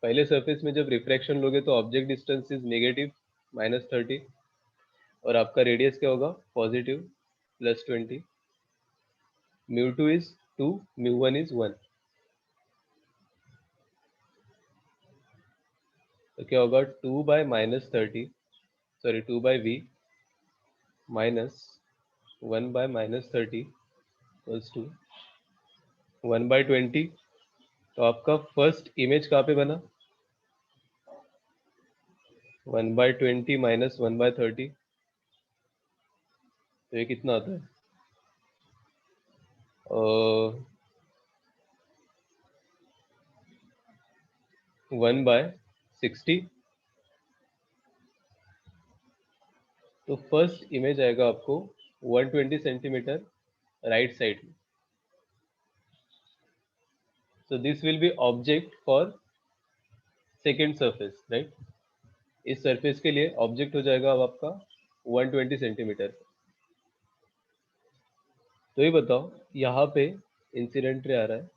Speaker 1: पहले सरफेस में जब रिफ्रैक्शन लोगे तो ऑब्जेक्ट डिस्टेंस इज नेगेटिव -30, और आपका रेडियस क्या होगा, पॉजिटिव +20, μ2 इज 2, μ1 इज 1। तो क्या होगा, 2/-30, सॉरी 2/v -1/-30 इक्वल्स टू 1/20। तो आपका फर्स्ट इमेज कहाँ पे बना, 1/20 -1/30, तो ये कितना आता है, 1/60। तो फर्स्ट इमेज आएगा आपको 120 सेंटीमीटर राइट साइड में। So this will be object for second surface, right? इस सरफेस के लिए ऑब्जेक्ट हो जाएगा अब आपका 120 सेंटीमीटर। तो ये बताओ, यहाँ पे इंसिडेंट रे आ रहा है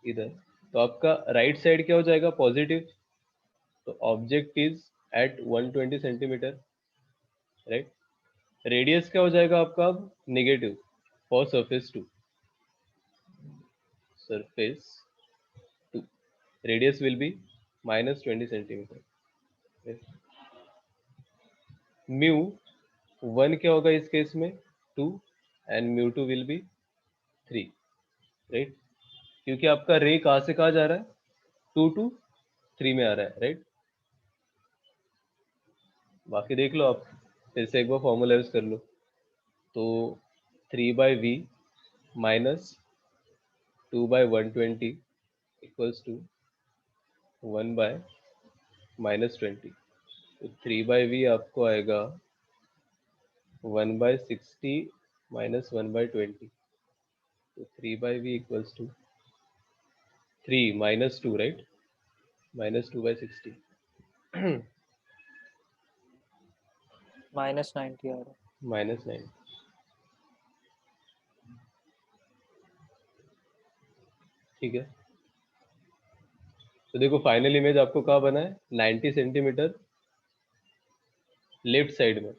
Speaker 1: इधर, तो आपका राइट साइड क्या हो जाएगा, पॉजिटिव, तो object is at 120 centimetre, right? Radius क्या हो जाएगा आपका अब, negative, for surface 2. Surface 2. Radius will be minus 20 centimeter. Okay. Mu 1 क्या होगा इस केस में 2 and mu 2 will be 3, right? क्योंकि आपका रे कहाँ से कहाँ जा रहा है 2 to 3 में आ रहा है, राइट? बाकी देख लो आप, फिर से एक बार फॉर्मूला यूज कर लो। तो 3/v माइनस 2/120 इक्वल्स टू 1/-20। तो 3/v आपको आएगा 1/60 माइनस 1/20। तो 3/v equals to 3 minus 2, right? Minus 2/60
Speaker 6: -90 आ रहा है।
Speaker 1: माइनस 9। ठीक है, तो देखो फाइनल इमेज आपको कहाँ बना है 90 सेंटीमीटर लेफ्ट साइड में।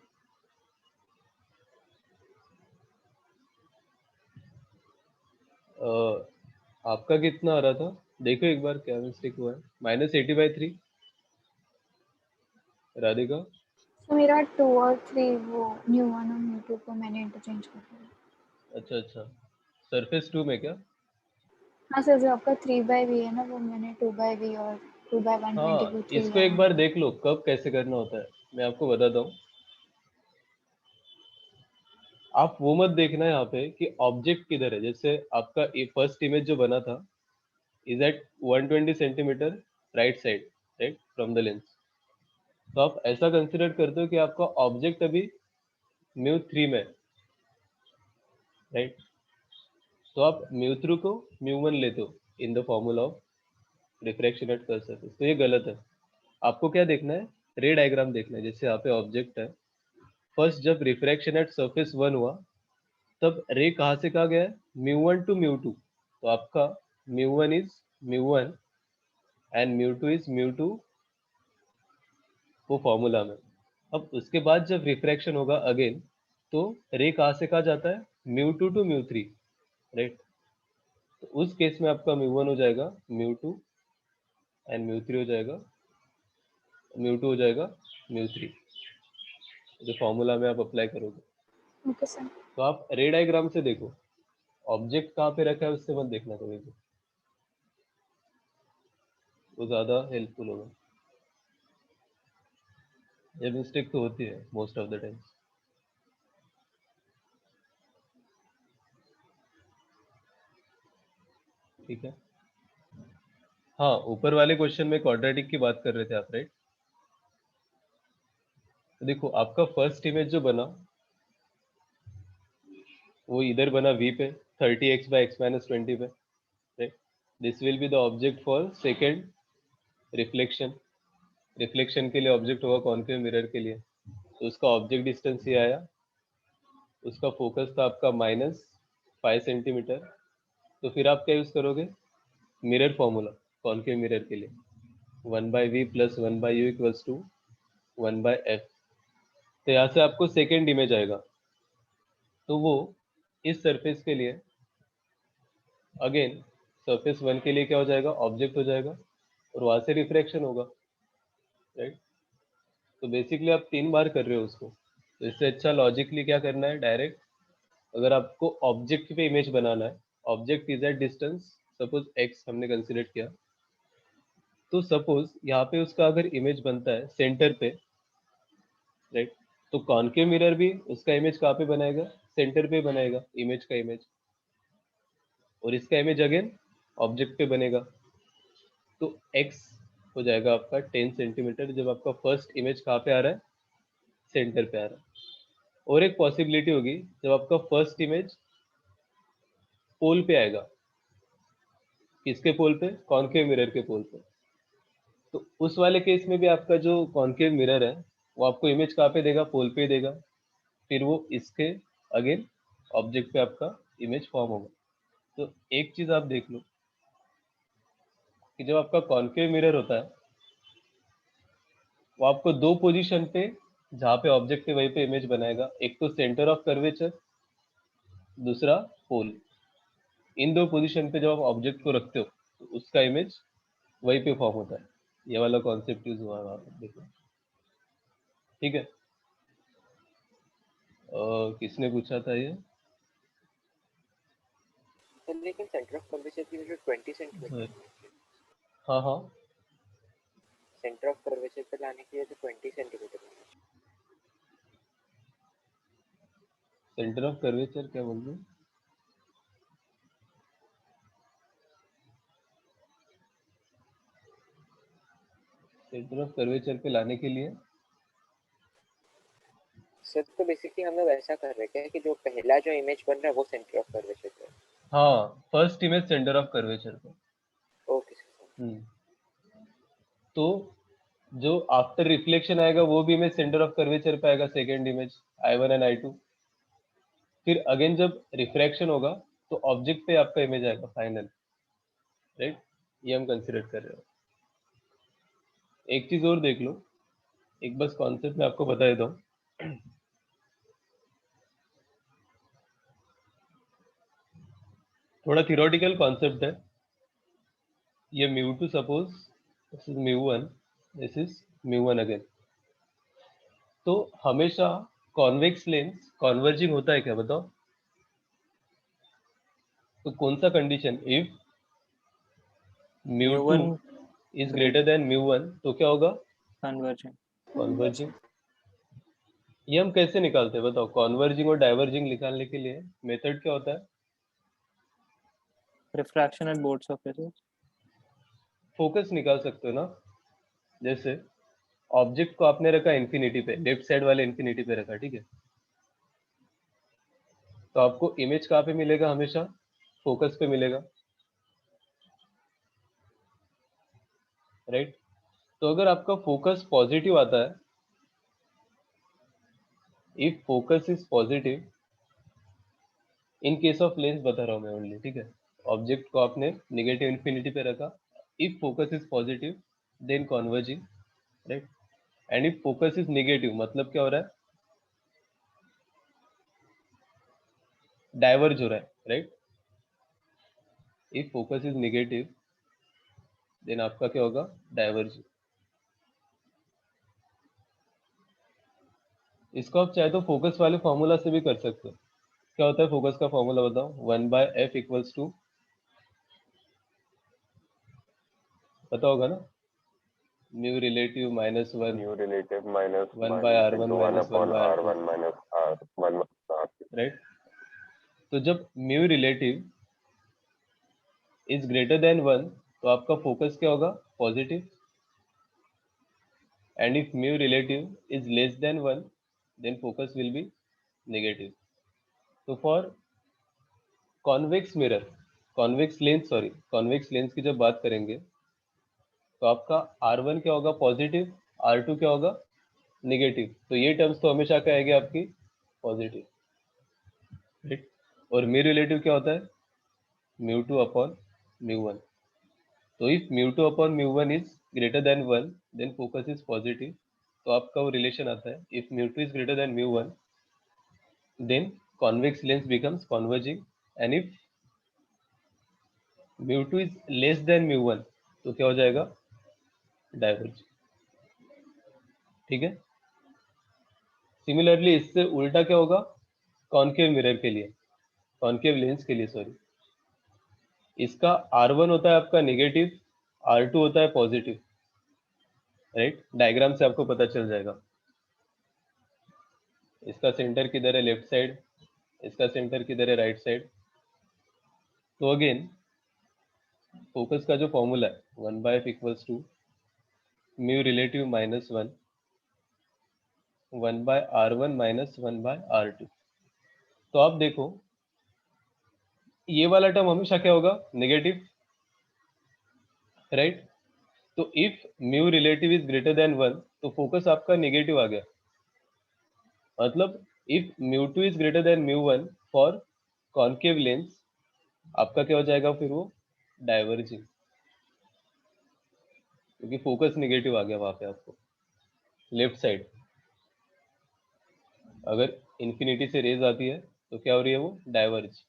Speaker 1: आपका कितना आ रहा था देखो एक बार, क्या मिस्टेक हुआ है, -80/3 राधिका।
Speaker 4: तो मेरा 2 और 3 वो न्यू 1 और न्यू 2 को मैंने इंटरचेंज कर दिया।
Speaker 1: अच्छा अच्छा, सरफेस 2 में क्या?
Speaker 4: हाँ सर, जो आपका 3/v है ना, वो मैंने 2/v और 2/120
Speaker 1: हाँ,
Speaker 4: को 3
Speaker 1: इसको एक बार
Speaker 4: लगा
Speaker 1: देख लो कब कैसे करना होता है, मैं आपको बताता हूँ। आप वो मत देखना यहाँ पे कि ऑब्जेक्ट किधर है। जैसे आपका फर्स्ट इमेज जो बना था is at 120 centimetre right side, right from the lens. तो आप ऐसा कंसिडर करते हो कि आपका ऑब्जेक्ट अभी म्यू 3 में, राइट? तो आप म्यू 3 को म्यू 1 लेते हो in the formula of refraction at first surface. तो ये गलत है। आपको क्या देखना है, रे डायग्राम देखना है। जैसे यहाँ पे ऑब्जेक्ट है, फर्स्ट जब रिफ्रैक्शन एट सरफेस 1 हुआ तब रे कहाँ से कहाँ गया है म्यू 1 टू म्यू 2। तो आपका mu 1 is mu 1 and mu 2 is mu 2 वो फॉर्मूला में। अब उसके बाद जब रिफ्रैक्शन होगा अगेन तो रे कहाँ से कहाँ जाता है म्यू 2 टू म्यू 3, राइट? तो उस केस में आपका म्यू 1 हो जाएगा म्यू 2 एंड म्यू 3 हो जाएगा म्यू 2 हो जाएगा म्यू 3, जो फॉर्मूला में आप अप्लाई करोगे।
Speaker 4: Okay sir.
Speaker 1: तो आप रे डायग्राम से देखो, ऑब्जेक्ट कहाँ पे रखा है उससे मत देखना कभी भी, वो ज्यादा हेल्पफुल होगा। ये मिस्टेक तो होती है मोस्ट ऑफ द टाइम। ठीक है, हाँ ऊपर वाले क्वेश्चन में क्वाड्रेटिक की बात कर रहे थे आप, राइट? तो देखो आपका फर्स्ट इमेज जो बना वो इधर बना v पे 30x/x-20 पे, right? This will be the object for second reflection. Reflection के लिए ऑब्जेक्ट होगा कॉन्केव मिरर के लिए। तो उसका ऑब्जेक्ट डिस्टेंस ये आया, उसका फोकस था आपका -5 सेंटीमीटर। तो फिर आप क्या यूज करोगे मिरर फॉर्मूला कॉन्केव मिरर के लिए, 1/v + 1/u = 1/f। तो यहाँ से आपको सेकेंड इमेज आएगा, तो वो इस सरफेस के लिए अगेन सरफेस 1 के लिए क्या हो जाएगा ऑब्जेक्ट हो जाएगा और वहां से रिफ्रैक्शन होगा, राइट? तो बेसिकली आप 3 बार कर रहे हो उसको। तो इससे अच्छा लॉजिकली क्या करना है, डायरेक्ट अगर आपको ऑब्जेक्ट पे इमेज बनाना है, object is at distance suppose x हमने कंसीडर किया, तो सपोज यहाँ पे उसका अगर इमेज बनता है सेंटर पे, राइट? तो कॉन्केव मिरर भी उसका इमेज कहाँ पे बनाएगा सेंटर पे बनाएगा इमेज का इमेज, और इसका इमेज अगेन ऑब्जेक्ट पे बनेगा। तो x हो जाएगा आपका 10 सेंटीमीटर जब आपका फर्स्ट इमेज कहाँ पे आ रहा है सेंटर पे आ रहा है। और एक पॉसिबिलिटी होगी जब आपका फर्स्ट इमेज पोल पे आएगा, किसके पोल पे कॉन्केव मिरर के पोल पे। तो उस वाले केस में भी आपका जो कॉन्केव मिरर है वो आपको इमेज कहाँ पे देगा पोल पे देगा, फिर वो इसके अगेन ऑब्जेक्ट पे आपका इमेज फॉर्म होगा। तो एक चीज आप देख लो कि जब आपका कॉन्केव मिरर होता है वो आपको 2 पोजीशन पे जहाँ पे ऑब्जेक्ट है वहीं पे इमेज बनाएगा। एक तो सेंटर ऑफ कर्वेचर दूसरा पोल। इन दो पोजीशन पे जब आप ऑब्जेक्ट को रखते हो तो उसका इमेज वहीं पे फॉर्म होता है। ये वाला कॉन्सेप्ट यूज हुआ है वहाँ पे, देखो। ठीक है, किसने पूछा था ये?
Speaker 3: सर लेकिन सेंटर ऑफ कर्वेचर की वैल्यू 20 सेंटीमीटर,
Speaker 1: हाँ हाँ,
Speaker 3: सेंटर ऑफ कर्वेचर पे लाने के लिए तो 20 सेंटीमीटर होना चाहिए।
Speaker 1: सेंटर ऑफ कर्वेचर क्या बोल रहे हो? सेंटर ऑफ कर्वेचर पे लाने के लिए
Speaker 3: सर तो बेसिकली हम लोग ऐसा कर रहे हैं कि जो पहला जो इमेज बन रहा है वो सेंटर ऑफ कर्वेचर पे।
Speaker 1: हाँ, first image centre of curvature पे।
Speaker 3: Okay sir.
Speaker 1: तो जो आफ्टर रिफ्लेक्शन आएगा वो भी इमेज सेंटर ऑफ कर्वेचर पे आएगा, second image I1 and I2। फिर अगेन जब रिफ्रैक्शन होगा तो ऑब्जेक्ट पे आपका इमेज आएगा फाइनल, राइट? ये हम कंसिडर कर रहे हो। एक चीज और देख लो, एक बस कॉन्सेप्ट मैं आपको बता देता हूँ। थोड़ा थियोरेटिकल कॉन्सेप्ट है ये। μ2 suppose this is μ1, this is μ1 again. तो हमेशा कॉन्वेक्स लेंस कॉन्वर्जिंग होता है क्या, बताओ? तो कौन सा condition? If μ2
Speaker 6: mu1
Speaker 1: is greater than μ1 तो क्या होगा?
Speaker 6: कन्वर्जेंट।
Speaker 1: कॉन्वर्जिंग। ये हम कैसे निकालते हैं बताओ? कॉन्वर्जिंग और डाइवर्जिंग निकालने के लिए मेथड क्या होता है?
Speaker 6: Refraction at both surfaces.
Speaker 1: Focus निकाल सकते हो ना। जैसे ऑब्जेक्ट को आपने रखा इन्फिनिटी पे, लेफ्ट साइड वाले इन्फिनिटी पे रखा, ठीक है? तो आपको इमेज कहाँ पे मिलेगा? हमेशा फोकस पे मिलेगा, राइट? तो अगर आपका फोकस पॉजिटिव आता है, if focus is positive, in case of lens बता रहा हूँ मैं ओनली, ठीक है? ऑब्जेक्ट को आपने नेगेटिव इन्फिनिटी पे रखा, if focus is positive then converging, right? And if focus is negative मतलब क्या हो रहा है? डाइवर्ज हो रहा है, right? If focus is negative then आपका क्या होगा? डाइवर्ज। इसको आप चाहे तो फोकस वाले फॉर्मूला से भी कर सकते हो। क्या होता है फोकस का फॉर्मूला बताओ? 1/f इक्वल्स टू, पता होगा ना? Mu relative minus 1
Speaker 2: Mu relative minus
Speaker 1: 1
Speaker 2: 1
Speaker 1: by r1
Speaker 2: into 1
Speaker 1: minus 1
Speaker 2: upon
Speaker 1: by r2,
Speaker 2: R1 minus R1 R2.
Speaker 1: राइट? तो जब mu relative is greater than 1 तो आपका फोकस क्या होगा? Positive. And if mu relative is less than 1 then focus will be negative. तो for convex mirror, convex lens, sorry convex lens की जब बात करेंगे तो आपका R1 क्या होगा? पॉजिटिव। R2 क्या होगा? नेगेटिव। तो ये टर्म्स तो हमेशा क्या आएगी आपकी? Positive, right? और म्यू रिलेटिव क्या होता है? μ2 अपॉन μ1। तो if μ2 upon μ1 is greater than 1 then focus is positive. तो आपका वो रिलेशन आता है, if μ2 is greater than μ1 then convex lens becomes converging, and if μ2 is less than μ1 तो क्या हो जाएगा? डाइवर्ज, ठीक है? सिमिलरली इससे उल्टा क्या होगा? कॉनकेव मिरर के लिए, कॉनकेव लेंस के लिए, सॉरी, इसका R1 होता है आपका नेगेटिव, R2 होता है पॉजिटिव, राइट? डायग्राम से आपको पता चल जाएगा। इसका सेंटर किधर है? Left side. इसका सेंटर किधर है? Right side. तो अगेन फोकस का जो फॉर्मूला है 1/f equals to mu relative minus 1 1/r1 minus 1/r2। तो आप देखो ये वाला टर्म हमेशा क्या होगा? Negative, right? तो if mu relative is greater than 1 तो फोकस आपका नेगेटिव आ गया। मतलब if μ2 is greater than μ1 for concave lens आपका क्या हो जाएगा फिर? वो डाइवर्जिंग, क्योंकि फोकस नेगेटिव आ गया वहां पे आपको लेफ्ट साइड। अगर इन्फिनिटी से रेज आती है तो क्या हो रही है वो, डाइवर्ज।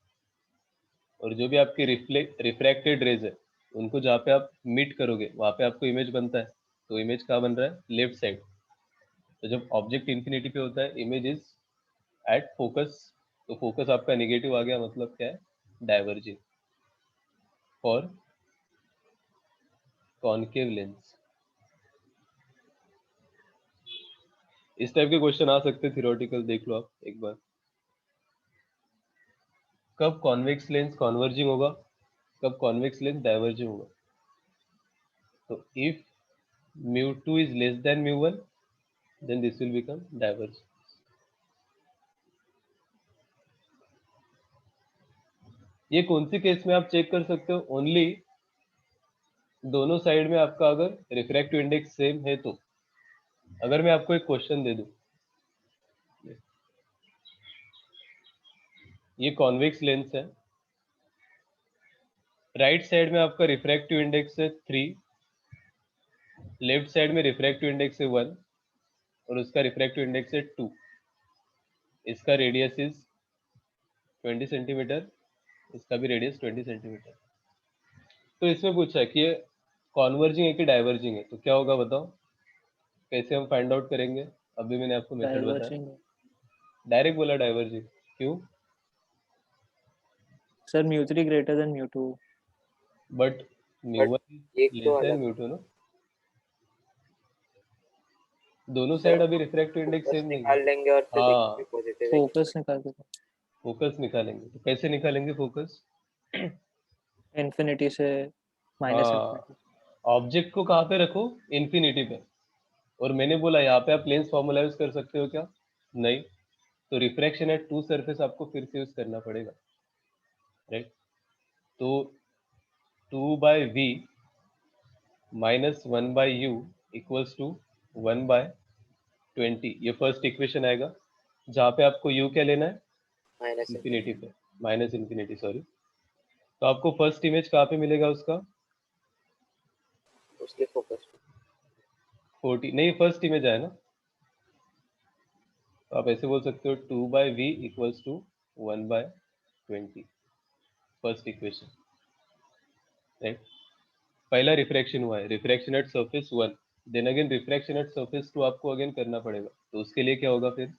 Speaker 1: और जो भी आपकी रिफ्रैक्टेड रेज है उनको जहाँ पे आप मीट करोगे वहाँ पे आपको इमेज बनता है, तो इमेज कहाँ बन रहा है, लेफ्ट साइड। तो जब ऑब्जेक्ट इंफिनिटी पे होता है इमेज इज एट फोकस, तो फोकस आपका नेगेटिव आ गया, मतलब क्या है, डाइवर्जिंग फॉर कॉनकेव लेंस। इस टाइप के क्वेश्चन आ सकते हैं थियोरेटिकल, देख लो आप एक बार। कब कॉन्वेक्स लेंस कॉन्वर्जिंग होगा, कब कॉन्वेक्स लेंस डाइवर्जिंग होगा। तो if mu2 is less than mu1, then this will become divergent. ये कौन सी केस में आप चेक कर सकते हो, ओनली दोनों साइड में आपका अगर रिफ्रैक्टिव इंडेक्स सेम है तो। अगर मैं आपको एक क्वेश्चन दे दूं, ये कॉन्वेक्स लेंस है, राइट साइड में आपका रिफ्रैक्टिव इंडेक्स है 3, लेफ्ट साइड में रिफ्रैक्टिव इंडेक्स है 1 और उसका रिफ्रैक्टिव इंडेक्स है 2। इसका रेडियस इज 20 सेंटीमीटर, इसका भी रेडियस 20 सेंटीमीटर। तो इसमें पूछा है कि ये कॉन्वर्जिंग है कि डाइवर्जिंग है, तो क्या होगा बताओ, कैसे हम फाइंड आउट करेंगे। अभी मैंने आपको मेथड बताया,
Speaker 6: डाइवर्जिंग
Speaker 1: डायरेक्ट बोला डाइवर्जिंग। क्यों,
Speaker 6: sir mu3 greater than mu2.
Speaker 1: But mu1
Speaker 3: एक तो
Speaker 1: लेस देन
Speaker 3: अलग
Speaker 1: mu2 ना, दोनों साइड अभी रिफ्रैक्टिव इंडेक्स सेम नहीं है।
Speaker 3: निकाल लेंगे और फिर
Speaker 1: हाँ,
Speaker 3: देखेंगे पॉजिटिव
Speaker 6: फोकस निकाल दो
Speaker 1: फोकस निकालेंगे, तो कैसे निकालेंगे फोकस,
Speaker 6: इंफिनिटी से माइनस
Speaker 1: हाँ,
Speaker 6: इंफिनिटी।
Speaker 1: ऑब्जेक्ट को कहाँ पे रखो, इन्फिनिटी पे। और मैंने बोला यहाँ पे आप लेंस फॉर्मूला यूज कर सकते हो क्या, नहीं, तो रिफ्रैक्शन एट टू सरफेस आपको फिर से यूज करना पड़ेगा, राइट। तो 2/v minus 1/u equals to 1/20, ये फर्स्ट इक्वेशन आएगा, जहाँ पे आपको u क्या लेना है,
Speaker 3: माइनस
Speaker 1: इंफिनिटी पे, माइनस इंफिनिटी सॉरी। तो आपको फर्स्ट इमेज कहाँ पे मिलेगा उसका,
Speaker 3: उसके फोकस
Speaker 1: 40 नहीं, फर्स्ट इमेज आया ना, तो आप ऐसे बोल सकते हो 2/v equals to 1/20, first equation, right. पहला रिफ्रैक्शन हुआ है, refraction at surface 1, then again refraction at surface 2 आपको अगेन करना पड़ेगा, तो उसके लिए क्या होगा फिर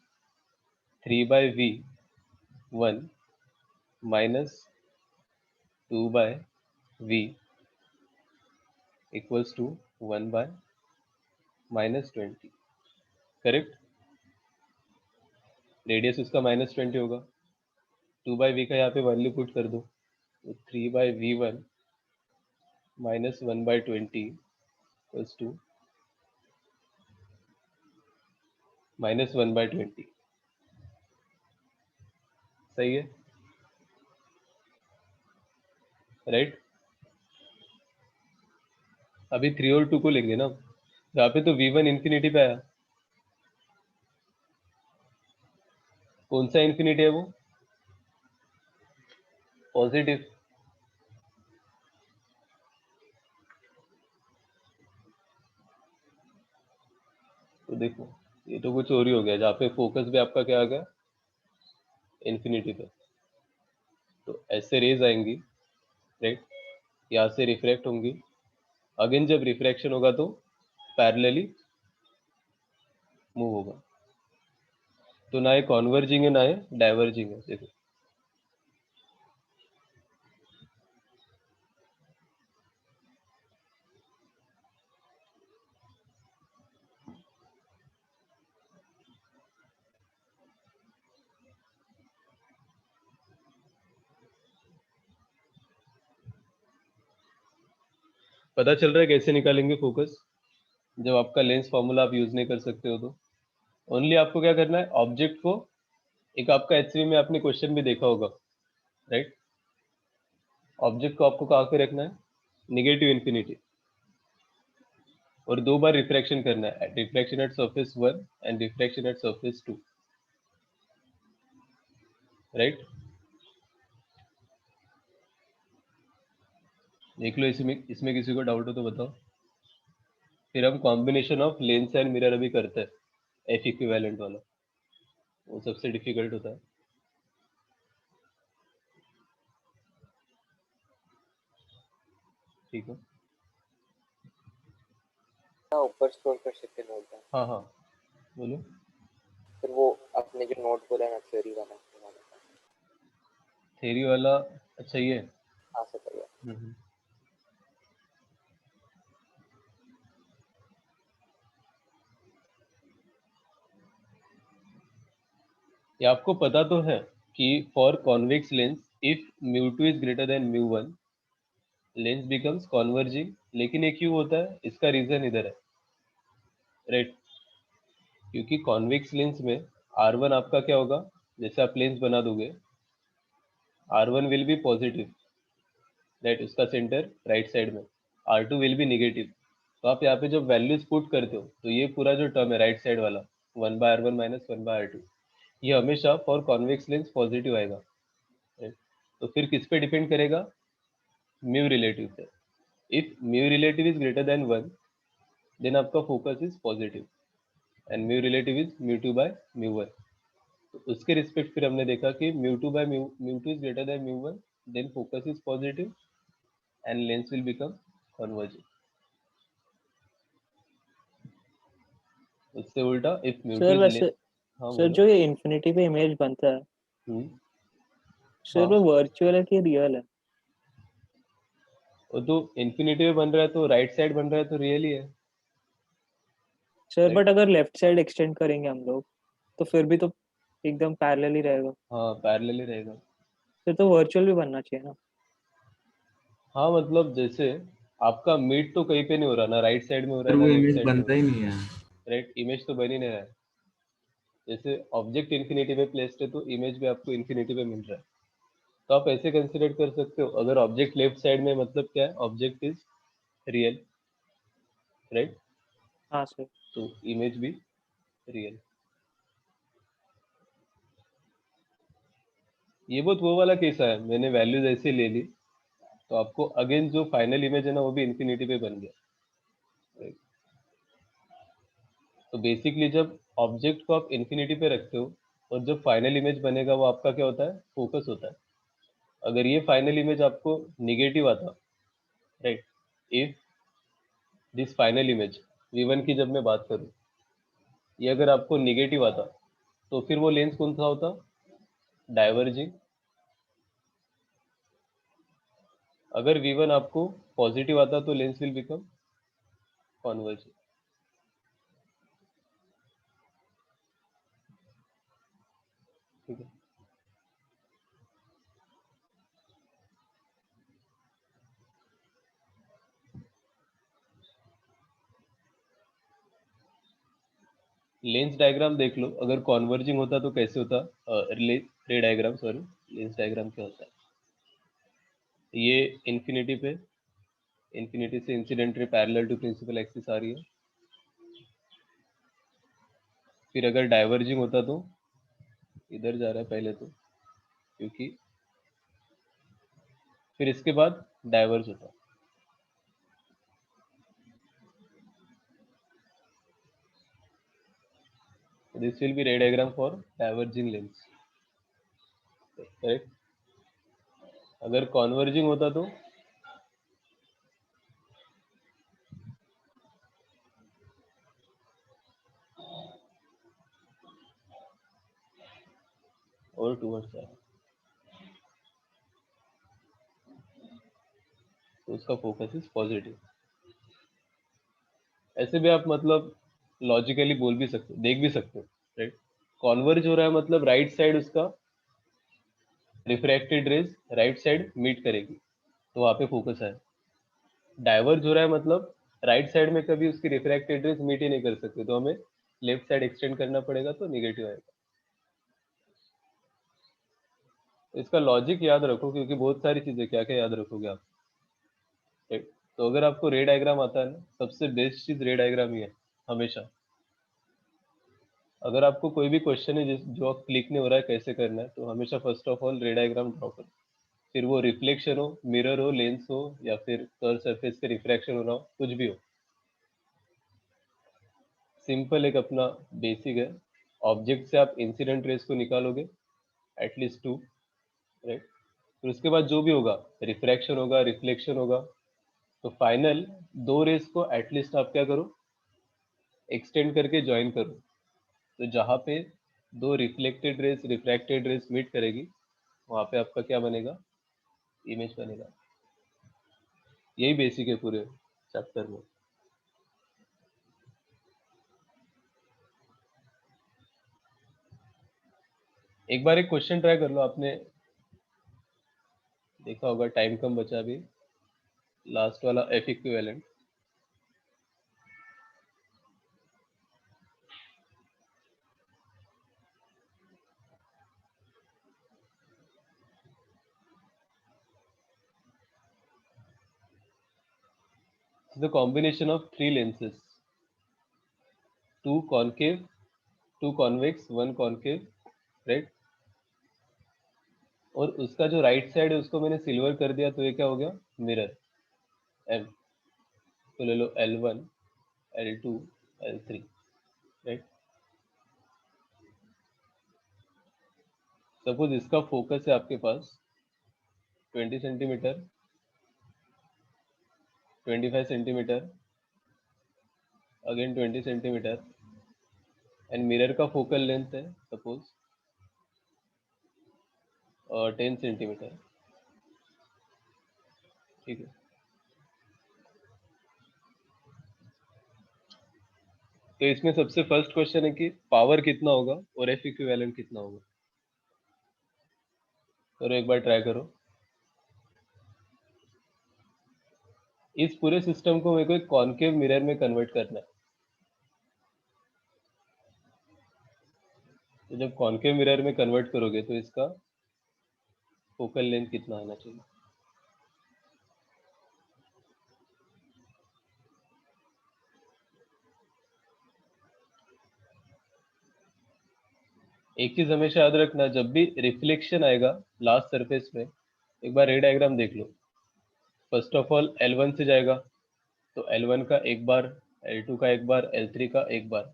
Speaker 1: 3/v1 minus 2/v equals to 1/-20, correct. Radius उसका -20 होगा, 2/v का यहाँ पे वैल्यू पुट कर दो, तो 3/v1 माइनस 1/20 इक्वल्स टू -1/20, सही है, राइट। अभी 3 और 2 को लेंगे ना, यहाँ पे तो v1 इंफिनिटी पे आया, कौन सा इंफिनिटी है वो, पॉजिटिव। तो देखो ये तो कुछ और ही हो गया, जहाँ पे फोकस भी आपका क्या आ गया, इंफिनिटी पे। तो ऐसे रेज आएंगी, राइट, यहाँ से रिफ्रैक्ट होंगी, अगेन जब रिफ्रैक्शन होगा तो पैरेलली मूव होगा, तो ना ये कॉन्वर्जिंग है ना ये डाइवर्जिंग है, देखो। पता चल रहा है कैसे निकालेंगे फोकस, जब आपका लेंस फॉर्मूला आप यूज नहीं कर सकते हो तो ओनली आपको क्या करना है, ऑब्जेक्ट को, एक आपका HCV में आपने क्वेश्चन भी देखा होगा, राइट, ऑब्जेक्ट को आपको कहाँ पे रखना है, निगेटिव इंफिनिटी, और 2 बार रिफ्रैक्शन करना है, refraction at surface 1 and refraction at surface 2, right. देख लो, इसमें किसी को डाउट हो तो बताओ। फिर हम combination of lens and mirror अभी करते हैं, एफ इक्विवेलेंट वाला, वो सबसे डिफिकल्ट होता है। ठीक है,
Speaker 3: ऊपर स्क्रॉल कर सकते नोट डाउन।
Speaker 1: हाँ हाँ बोलो।
Speaker 3: फिर वो अपने जो नोट बोला ना थ्योरी वाला
Speaker 1: थ्योरी वाला, अच्छा ये
Speaker 3: आ सकता है।
Speaker 1: हम्म। ये आपको पता तो है कि for convex lens if μ2 is greater than μ1 lens becomes converging, लेकिन ये क्यों होता है, इसका रीजन इधर है, राइट। क्योंकि कॉन्वेक्स लेंस में R1 आपका क्या होगा, जैसे आप लेंस बना दोगे R1 will be positive, right, उसका सेंटर राइट साइड में, R2 विल बी नेगेटिव। तो आप यहाँ पे जब वैल्यूज पुट करते हो तो ये पूरा जो टर्म है राइट साइड वाला 1/R1 माइनस 1/R2 ये हमेशा फॉर कॉन्वेक्स लेंस पॉजिटिव आएगा, right? तो फिर किस पे डिपेंड करेगा, म्यू रिलेटिव पे। If mu relative is greater than 1 then आपका focus is positive and mu relative is μ2/μ1। तो उसके रिस्पेक्ट फिर हमने देखा कि μ2 is greater than μ1 then focus is positive and lens will become converging. उससे उल्टा इफ म्यू2
Speaker 6: सर
Speaker 1: इज
Speaker 6: वैसे
Speaker 1: हाँ
Speaker 6: सर
Speaker 1: बोलो।
Speaker 6: जो ये इन्फिनिटी पे इमेज बनता है सर
Speaker 1: हाँ
Speaker 6: वो वर्चुअल है कि रियल है?
Speaker 1: वो तो इन्फिनिटी में बन रहा है तो राइट साइड बन रहा है तो रियल ही है,
Speaker 6: सर
Speaker 1: right?
Speaker 6: बट अगर लेफ्ट साइड एक्सटेंड करेंगे हम लोग तो फिर भी तो एकदम पैरेलल ही रहेगा,
Speaker 1: हाँ पैरेलल ही रहेगा।
Speaker 6: फिर तो वर्चुअल भी बनना चाहिए ना।
Speaker 1: हाँ मतलब जैसे आपका मीट तो कहीं पे नहीं हो रहा, ना राइट साइड में हो रहा
Speaker 5: फिर
Speaker 1: है ना
Speaker 5: वो
Speaker 1: लेफ्ट
Speaker 5: इमेज
Speaker 1: साइड में हो
Speaker 5: बनता ही
Speaker 1: रहा
Speaker 5: नहीं है।
Speaker 1: है, राइट, इमेज तो बन ही नहीं रहा है। जैसे ऑब्जेक्ट इन्फिनिटी पे प्लेस्ड है तो इमेज भी आपको इन्फिनिटी पे मिल रहा है। तो आप ऐसे कंसिडर कर सकते हो, अगर ऑब्जेक्ट लेफ्ट साइड में मतलब क्या है, ऑब्जेक्ट इज रियल, राइट,
Speaker 6: हाँ सर।
Speaker 1: तो इमेज भी रियल। ये बहुत वो वाला केस है, मैंने वैल्यूज ऐसे ले ली तो आपको अगेन जो फाइनल इमेज है ना वो भी इन्फिनिटी पे बन गया, right? तो बेसिकली जब ऑब्जेक्ट को आप इन्फिनिटी पे रखते हो और जब फाइनल इमेज बनेगा वो आपका क्या होता है, फोकस होता है। अगर ये फाइनल इमेज आपको निगेटिव आता, right, if this final image V1 की जब मैं बात करूं ये अगर आपको निगेटिव आता तो फिर वो लेंस कौन सा होता, डाइवर्जिंग। अगर V1 आपको पॉजिटिव आता तो लेंस विल बिकम कॉन्वर्जिंग। ठीक है, लेंस डायग्राम देख लो, अगर कॉन्वर्जिंग होता तो कैसे होता, रे डायग्राम सॉरी, लेंस डायग्राम क्या होता है, ये इन्फिनिटी पे, इन्फिनिटी से incident ray parallel to principal axis आ रही है। फिर अगर डाइवर्जिंग होता तो इधर जा रहा है पहले तो, क्योंकि फिर इसके बाद डाइवर्ज होता। दिस विल बी रे diagram for diverging lens, correct. अगर कॉन्वर्जिंग होता तो और टूवर्ड्स है तो उसका फोकस इज पॉजिटिव। ऐसे भी आप मतलब लॉजिकली बोल भी सकते हो, देख भी सकते हो, राइट। कॉन्वर्ज हो रहा है मतलब राइट साइड उसका refracted rays right side meet करेगी तो वहाँ पे फोकस है। डाइवर्ज हो रहा है मतलब राइट साइड में कभी उसकी रिफ्रैक्टेड रेज मीट ही नहीं कर सकते तो हमें लेफ्ट साइड एक्सटेंड करना पड़ेगा तो निगेटिव आएगा। इसका लॉजिक याद रखो क्योंकि बहुत सारी चीजें, क्या क्या याद रखोगे आप, right? तो अगर आपको रे डायग्राम आता है ना, सबसे बेस्ट चीज रे डायग्राम ही है हमेशा। अगर आपको कोई भी क्वेश्चन है जो क्लिक नहीं हो रहा है कैसे करना है तो हमेशा फर्स्ट ऑफ ऑल रे डायग्राम ड्रॉ करो, फिर वो रिफ्लेक्शन हो, मिरर हो, लेंस हो या फिर कर्व सरफेस पे रिफ्रैक्शन हो रहा हो, कुछ भी हो, सिंपल एक अपना बेसिक है। ऑब्जेक्ट से आप इंसिडेंट रेस को निकालोगे एटलीस्ट 2, राइट। फिर उसके बाद जो भी होगा, रिफ्रैक्शन होगा, रिफ्लेक्शन होगा, तो फाइनल दो रेस को एटलीस्ट आप क्या करो, एक्सटेंड करके ज्वाइन करो। तो जहाँ पे दो reflected rays refracted rays meet करेगी वहाँ पे आपका क्या बनेगा, इमेज बनेगा। यही बेसिक है पूरे चैप्टर में। एक बार एक क्वेश्चन ट्राई कर लो, आपने देखा होगा, टाइम कम बचा अभी, लास्ट वाला F equivalent. The combination of three lenses, two concave, two convex, one concave, right? और उसका जो राइट साइड है उसको मैंने सिल्वर कर दिया, तो ये क्या हो गया, मिरर एम। तो ले लो L1, L2, L3, राइट। सपोज इसका फोकस है आपके पास 20 centimetre, 25 centimetre, again 20 centimetre, and mirror का फोकल लेंथ है सपोज 10 सेंटीमीटर, ठीक है। तो इसमें सबसे फर्स्ट क्वेश्चन है कि पावर कितना होगा और एफ इक्विवेलेंट कितना होगा। करो एक बार ट्राई करो। इस पूरे सिस्टम को मेरे को एक कॉनकेव मिरर में कन्वर्ट करना है। तो जब कॉनकेव मिरर में कन्वर्ट करोगे तो इसका फोकल लेंथ कितना आना चाहिए। एक चीज हमेशा याद रखना, जब भी रिफ्लेक्शन आएगा लास्ट सरफेस में, एक बार रे डायग्राम देख लो। फर्स्ट ऑफ ऑल L1 से जाएगा तो L1 का एक बार, L2 का एक बार, L3 का एक बार,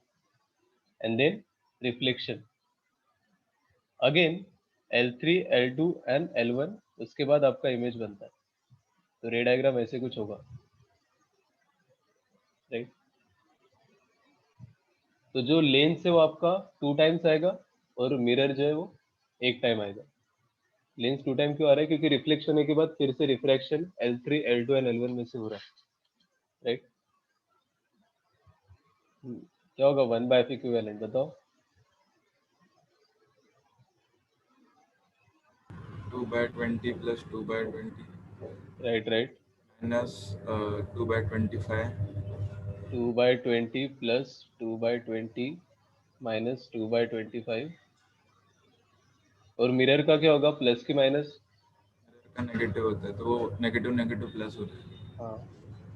Speaker 1: and then reflection again L3, L2 and L1, उसके बाद आपका इमेज बनता है। तो रे डायग्राम ऐसे कुछ होगा, राइट। तो जो लेंस है वो आपका 2 टाइम्स आएगा और मिरर जो है वो 1 टाइम आएगा। लेंस 2 टाइम क्यों आ रहा है, क्योंकि रिफ्लेक्शन होने के बाद फिर से refraction L3, L2 and L1 में से हो रहा है, राइट। क्या होगा 1 बाय एफ इक्विवेलेंट, बताओ।
Speaker 5: 2/20 plus 2/20
Speaker 1: right right,
Speaker 5: minus 2/25
Speaker 1: 2/20 plus 2/20 minus 2/25। और मिरर का क्या होगा, प्लस की माइनस,
Speaker 5: का नेगेटिव होता है तो वो नेगेटिव नेगेटिव प्लस होता है।
Speaker 1: हाँ,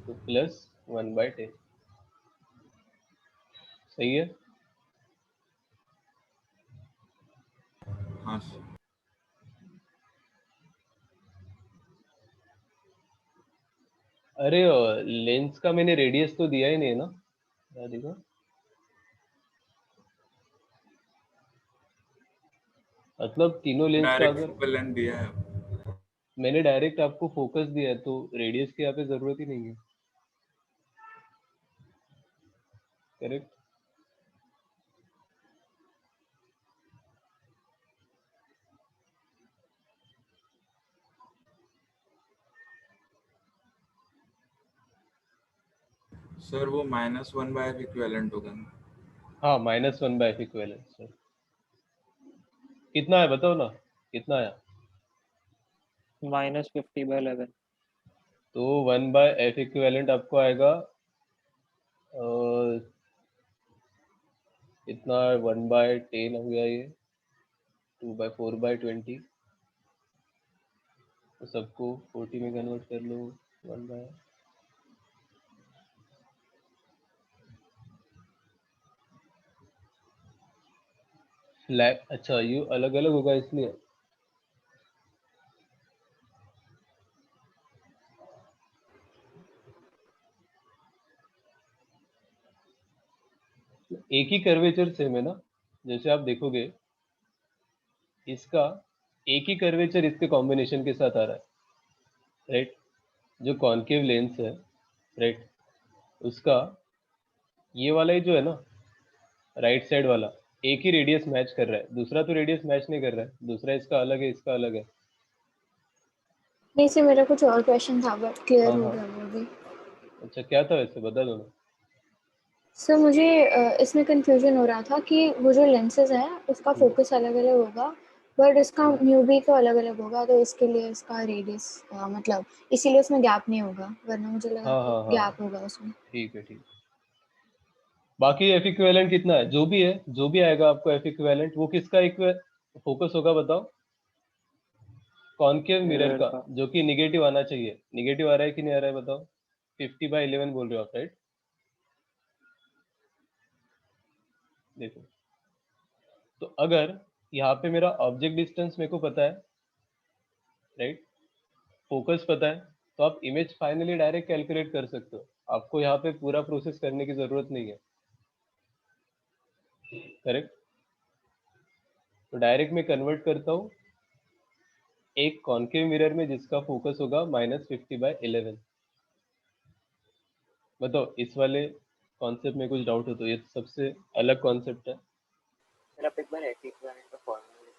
Speaker 1: तो प्लस 1/10, सही है।
Speaker 5: हाँ सर।
Speaker 1: अरे लेंस का मैंने रेडियस तो दिया ही नहीं है ना, क्या देखो। मतलब तीनों लेंस का
Speaker 5: डायरेक्ट
Speaker 1: अगर
Speaker 5: फोकल लेंथ दिया है।
Speaker 1: मैंने डायरेक्ट आपको फोकस दिया है तो रेडियस की यहाँ पे जरूरत ही नहीं है, करेक्ट।
Speaker 5: सर वो -1 बाय इक्विवेलेंट होगा ना।
Speaker 1: हाँ, -1 बाय एफ इक्विवेलेंट सर। कितना है बताओ ना, कितना आया।
Speaker 6: -50/11।
Speaker 1: तो 1 बाय एफ इक्विवेलेंट आपको आएगा कितना, 1/10 हो गया ये, 2/4/20। तो सबको 40 में कन्वर्ट कर लो, 1 बाय फ्लैट। अच्छा यू अलग अलग होगा इसलिए। एक ही कर्वेचर सेम है ना, जैसे आप देखोगे इसका एक ही कर्वेचर इसके कॉम्बिनेशन के साथ आ रहा है, राइट। जो कॉन्केव लेंस है, राइट, उसका ये वाला ही जो है ना, राइट साइड वाला, एक ही रेडियस मैच कर रहा है, दूसरा तो रेडियस मैच नहीं कर रहा है, दूसरा इसका अलग है, इसका अलग है।
Speaker 4: नहीं सर, मेरा कुछ और क्वेश्चन था बट क्लियर
Speaker 1: हाँ
Speaker 4: हो
Speaker 1: हाँ,
Speaker 4: गया वो भी।
Speaker 1: अच्छा क्या था वैसे, बता दो ना।
Speaker 4: सर मुझे इसमें कंफ्यूजन हो रहा था कि वो जो लेंसेज है उसका फोकस अलग अलग होगा बट इसका म्यू भी तो अलग अलग होगा, तो इसके लिए इसका रेडियस मतलब इसीलिए उसमें गैप नहीं होगा, वरना मुझे लगा
Speaker 1: हाँ
Speaker 4: कि
Speaker 1: हाँ हाँ,
Speaker 4: गैप होगा उसमें।
Speaker 1: ठीक है ठीक है। बाकी एफ इक्विवेलेंट कितना है, जो भी है, जो भी आएगा आपको एफ इक्विवेलेंट, वो किसका फोकस होगा बताओ। कॉनकेव मिरर
Speaker 6: मिरर
Speaker 1: का,
Speaker 6: का।
Speaker 1: जो कि निगेटिव आना चाहिए। निगेटिव आ रहा है कि नहीं आ रहा है बताओ। 50/11 बोल रहे हो आप, राइट। देखो, तो अगर यहाँ पे मेरा ऑब्जेक्ट डिस्टेंस मेरे को पता है, राइट, फोकस पता है, तो आप इमेज फाइनली डायरेक्ट कैलकुलेट कर सकते हो। आपको यहाँ पे पूरा प्रोसेस करने की जरूरत नहीं है, करेक्ट। तो डायरेक्ट मैं कन्वर्ट करता हूँ एक कॉनकेव मिरर में जिसका फोकस होगा -50/11। बताओ, इस वाले कॉन्सेप्ट में कुछ डाउट हो तो, ये सबसे अलग कॉन्सेप्ट है।
Speaker 3: सर आप एक बार एफ इक्विवेलेंट का फॉर्मूला।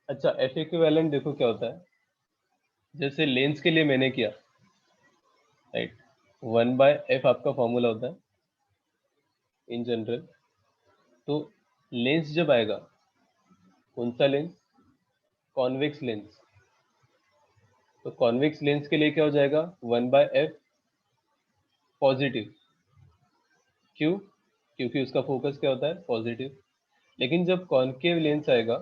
Speaker 1: अच्छा, एफ इक्विवेलेंट देखो क्या होता है, जैसे लेंस के लिए मैंने किया, राइट, 1/f आपका फॉर्मूला होता है इन जनरल। तो लेंस जब आएगा, कौन सा लेंस, कॉन्वेक्स लेंस, तो कॉन्वेक्स लेंस के लिए क्या हो जाएगा, 1/f पॉजिटिव। क्यों, क्योंकि उसका फोकस क्या होता है, पॉजिटिव। लेकिन जब कॉनकेव लेंस आएगा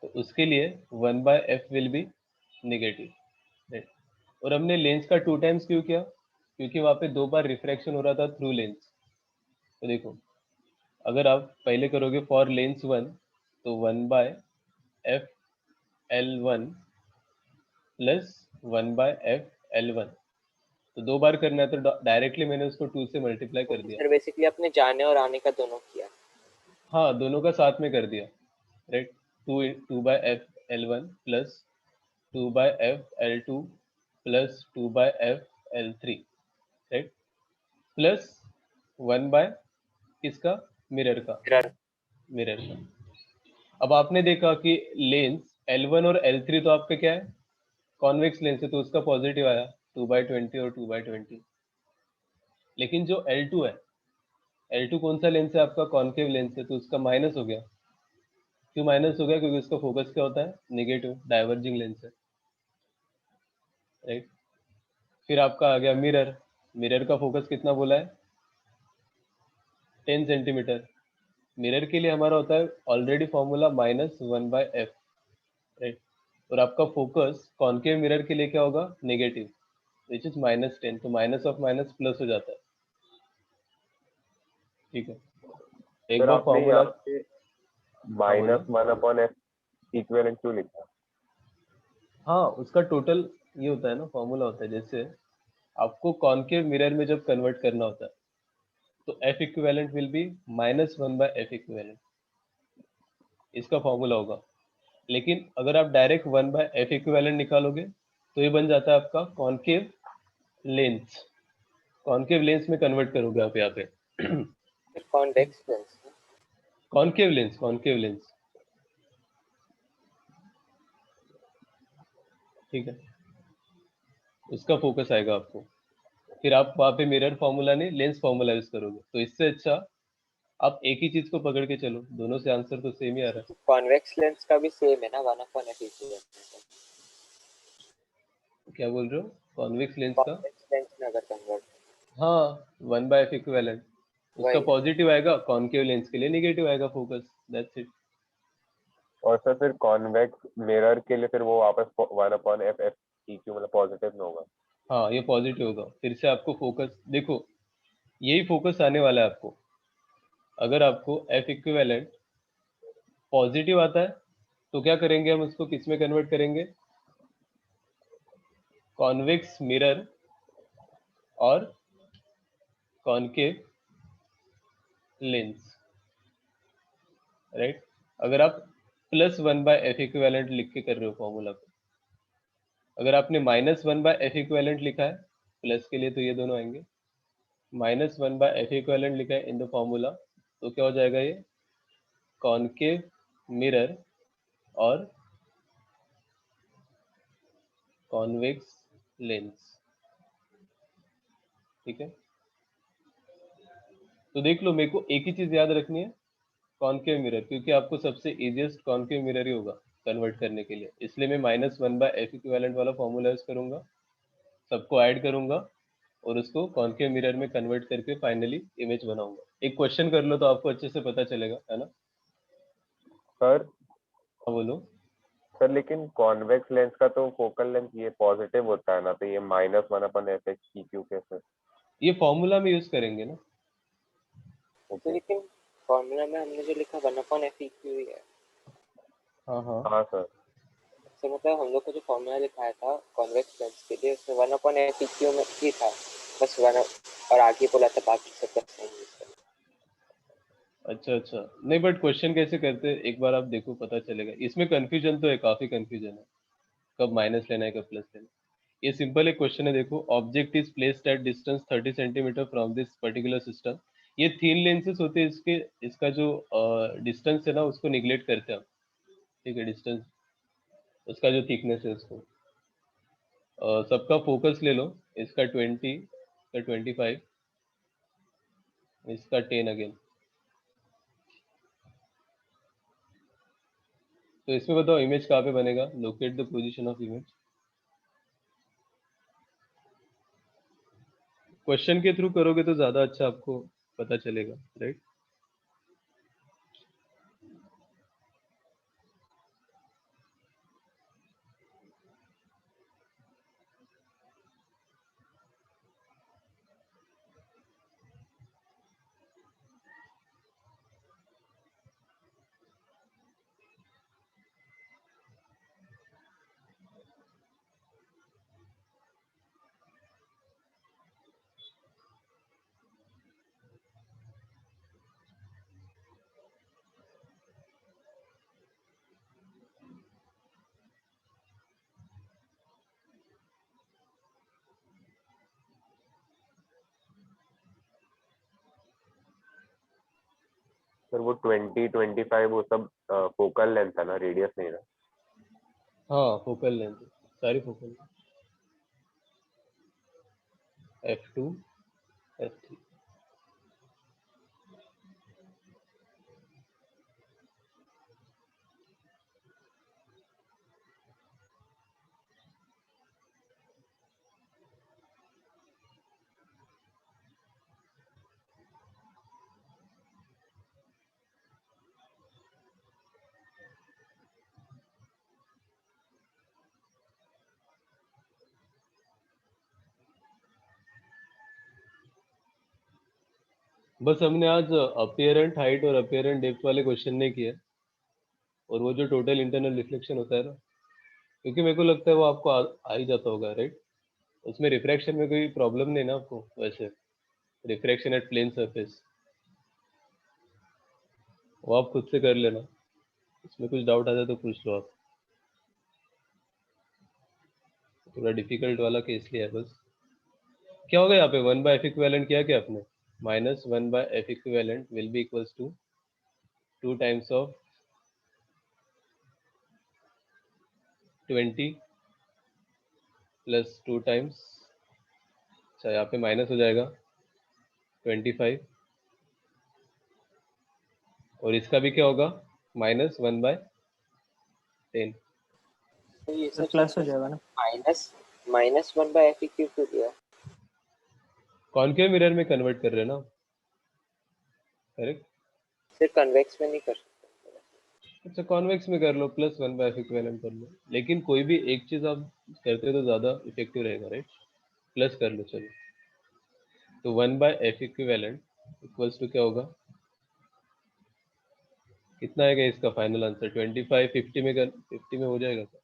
Speaker 1: तो उसके लिए 1/f will be negative, right. और हमने लेंस का 2 टाइम्स क्यों किया, क्योंकि वहां पे 2 बार रिफ्रैक्शन हो रहा था थ्रू लेंस। तो देखो, अगर आप पहले करोगे फॉर लेंस 1, तो 1/f(L1) प्लस 1/f(L1), तो 2 बार करना है, तो डायरेक्टली मैंने उसको 2 से मल्टीप्लाई कर दिया।
Speaker 3: सर बेसिकली आपने जाने और आने का दोनों किया।
Speaker 1: हाँ, दोनों का साथ में कर दिया, right. 2/f(L1) plus 2/f(L2) plus 2/f(L3), right, plus 1 by किसका, मिरर का,
Speaker 3: मिरर।
Speaker 1: मिरर का। अब आपने देखा कि लेंस L1 और L3 तो आपके क्या है, कॉन्वेक्स लेंस है, तो उसका पॉजिटिव आया 2/20 और 2/20। लेकिन जो L2 है, L2 कौन सा लेंस है आपका, कॉन्केव लेंस है, तो उसका माइनस हो गया। क्यों माइनस हो गया, क्योंकि उसका फोकस क्या होता है, नेगेटिव, डाइवर्जिंग लेंस है, राइट। फिर आपका आ गया मिरर। मिरर का फोकस कितना बोला है, 10 सेंटीमीटर। मिरर के लिए हमारा होता है ऑलरेडी फॉर्मूला -1/f, राइट। और आपका फोकस कॉनकेव मिरर के लिए क्या होगा, नेगेटिव, विच इज -10, तो माइनस ऑफ माइनस प्लस हो जाता है, ठीक है। एक
Speaker 2: सर
Speaker 1: बार
Speaker 2: आपने
Speaker 1: फॉर्मूला,
Speaker 2: यहाँ पे
Speaker 1: हाँ बोलिए।
Speaker 2: -1/f इक्विवेलेंट क्यों लिखा?
Speaker 1: हाँ, उसका टोटल ये होता है ना, फॉर्मूला होता है, जैसे आपको कॉनकेव मिरर में जब कन्वर्ट करना होता है, तो F equivalent will B -1/f equivalent, इसका फॉर्मूला होगा। लेकिन अगर आप डायरेक्ट 1/f इक्विवेलेंट निकालोगे तो ये बन जाता है आपका कॉनकेव लेंस। कॉनकेव लेंस में कन्वर्ट करोगे आप यहाँ पे।
Speaker 3: फिर convex lens.
Speaker 1: Concave lens, concave lens, ठीक है, उसका फोकस आएगा आपको। फिर आप वहाँ पे मिरर फॉर्मूला नहीं, लेंस फॉर्मूला यूज करोगे, तो इससे अच्छा आप एक ही चीज को पकड़ के चलो, दोनों से आंसर तो सेम ही आ रहा है।
Speaker 3: कॉन्वेक्स लेंस का भी सेम है ना, 1/f इक्विवेलेंट।
Speaker 1: क्या बोल रहे हो, कॉन्वेक्स लेंस का,
Speaker 3: कॉन्वेक्स लेंस में अगर कन्वर्ट।
Speaker 1: हाँ 1/f इक्विवेलेंट, उसका
Speaker 3: वही।
Speaker 1: पॉजिटिव आएगा, कॉनकेव लेंस के लिए नेगेटिव आएगा फोकस, दैट्स इट।
Speaker 2: और सर फिर कॉन्वेक्स मिरर के लिए फिर वो वापस 1/f EQ मतलब पॉजिटिव में होगा।
Speaker 1: हाँ, ये पॉजिटिव होगा, फिर से आपको फोकस, देखो यही फोकस आने वाला है आपको। अगर आपको एफ इक्विवेलेंट पॉजिटिव आता है तो क्या करेंगे, हम उसको किस में कन्वर्ट करेंगे, कॉन्वेक्स मिरर और कॉनकेव लेंस, राइट। अगर आप प्लस 1 बाय एफ इक्विवेलेंट लिख के कर रहे हो फॉर्मूला को। अगर आपने माइनस 1 बाय एफ इक्विवेलेंट लिखा है प्लस के लिए तो ये दोनों आएंगे, माइनस 1 बाय एफ इक्विवेलेंट लिखा है इन द फॉर्मूला तो क्या हो जाएगा, ये कॉनकेव मिरर और कॉन्वेक्स लेंस। ठीक है, तो देख लो, मेरे को एक ही चीज याद रखनी है, कॉनकेव मिरर, क्योंकि आपको सबसे इजीएस्ट कॉनकेव मिरर ही होगा कन्वर्ट करने के लिए, इसलिए मैं माइनस 1 बाय एफ इक्विवेलेंट वाला फॉर्मूला यूज करूंगा, सबको ऐड करूंगा और उसको कॉनकेव मिरर में कन्वर्ट करके फाइनली इमेज बनाऊंगा। एक क्वेश्चन कर लो तो आपको अच्छे से पता चलेगा, है ना।
Speaker 2: सर
Speaker 1: हाँ बोलो।
Speaker 2: सर लेकिन कॉन्वेक्स लेंस का तो फोकल लेंथ ये पॉजिटिव होता है ना, तो ये -1/f(x)(EQ) कैसे?
Speaker 1: ये फॉर्मूला में यूज करेंगे ना।
Speaker 3: तो
Speaker 2: ओके।
Speaker 3: लेकिन फॉर्मूला में हमने जो लिखा 1/f(EQ) ही है।
Speaker 1: हाँ हाँ
Speaker 2: हाँ सर।
Speaker 3: तो मतलब हम लोग को जो फॉर्मूला लिखाया था कॉन्वेक्स लेंस के लिए उसमें 1/f(EQ) में ही था, बस 1 और आगे बोला था बाकी सब का सेम यूज करना।
Speaker 1: अच्छा अच्छा, नहीं बट क्वेश्चन कैसे करते हैं एक बार आप देखो, पता चलेगा। इसमें कंफ्यूजन तो है, काफी कंफ्यूजन है, कब माइनस लेना है कब प्लस लेना है। ये सिंपल एक क्वेश्चन है, देखो, object is placed at distance 30 centimetre from this particular system. ये थिन लेंसेज होते हैं, इसके इसका जो डिस्टेंस है ना उसको निग्लेक्ट करते हैं हम। ठीक है, डिस्टेंस उसका जो थिकनेस है उसको सबका फोकस ले लो, इसका 20, इसका 25, इसका 10 अगेन। तो इसमें बताओ इमेज कहाँ पे बनेगा, locate the position of image. Question के थ्रू करोगे तो ज्यादा अच्छा आपको पता चलेगा, राइट।
Speaker 2: सर वो 20-25 वो सब फोकल लेंथ है ना, रेडियस नहीं ना?
Speaker 1: हाँ फोकल लेंथ, सारी फोकल, f2 f3। बस हमने आज अपियरेंट हाइट और अपियरेंट डेप्थ वाले क्वेश्चन नहीं किए, और वो जो टोटल इंटरनल रिफ्लेक्शन होता है ना, क्योंकि मेरे को लगता है वो आपको आ ही जाता होगा, राइट। उसमें रिफ्रैक्शन में कोई प्रॉब्लम नहीं ना आपको, वैसे रिफ्रैक्शन एट प्लेन सरफेस वो आप खुद से कर लेना, उसमें कुछ डाउट आता है तो पूछ लो आप। थोड़ा डिफिकल्ट वाला केस लिया है बस। क्या होगा यहाँ पे, 1 बाय एफ इक्विवेलेंट किया क्या आपने, -1 by F equivalent will be equals to 2 times of 20 plus 2 times, अच्छा यहाँ पे माइनस हो जाएगा 25, और इसका भी क्या होगा, -1 बाय 10।
Speaker 3: तो ये
Speaker 6: तो
Speaker 3: सच
Speaker 6: प्लस हो जाएगा ना।
Speaker 3: -1/f(EQ) क्यों दिया?
Speaker 1: कॉनकेव मिरर में कन्वर्ट कर रहे हैं ना, करेक्ट।
Speaker 3: सिर्फ कन्वेक्स में नहीं कर सकते।
Speaker 1: अच्छा कॉन्वेक्स में कर लो, +1 बाय एफ इक्विवेलेंट कर लो, लेकिन कोई भी एक चीज आप करते हो तो ज्यादा इफेक्टिव रहेगा, राइट। प्लस कर लो चलो, तो 1 by F equivalent equals to क्या होगा, कितना आएगा इसका फाइनल आंसर, 25, 50 में कर, 50 में हो जाएगा क्या?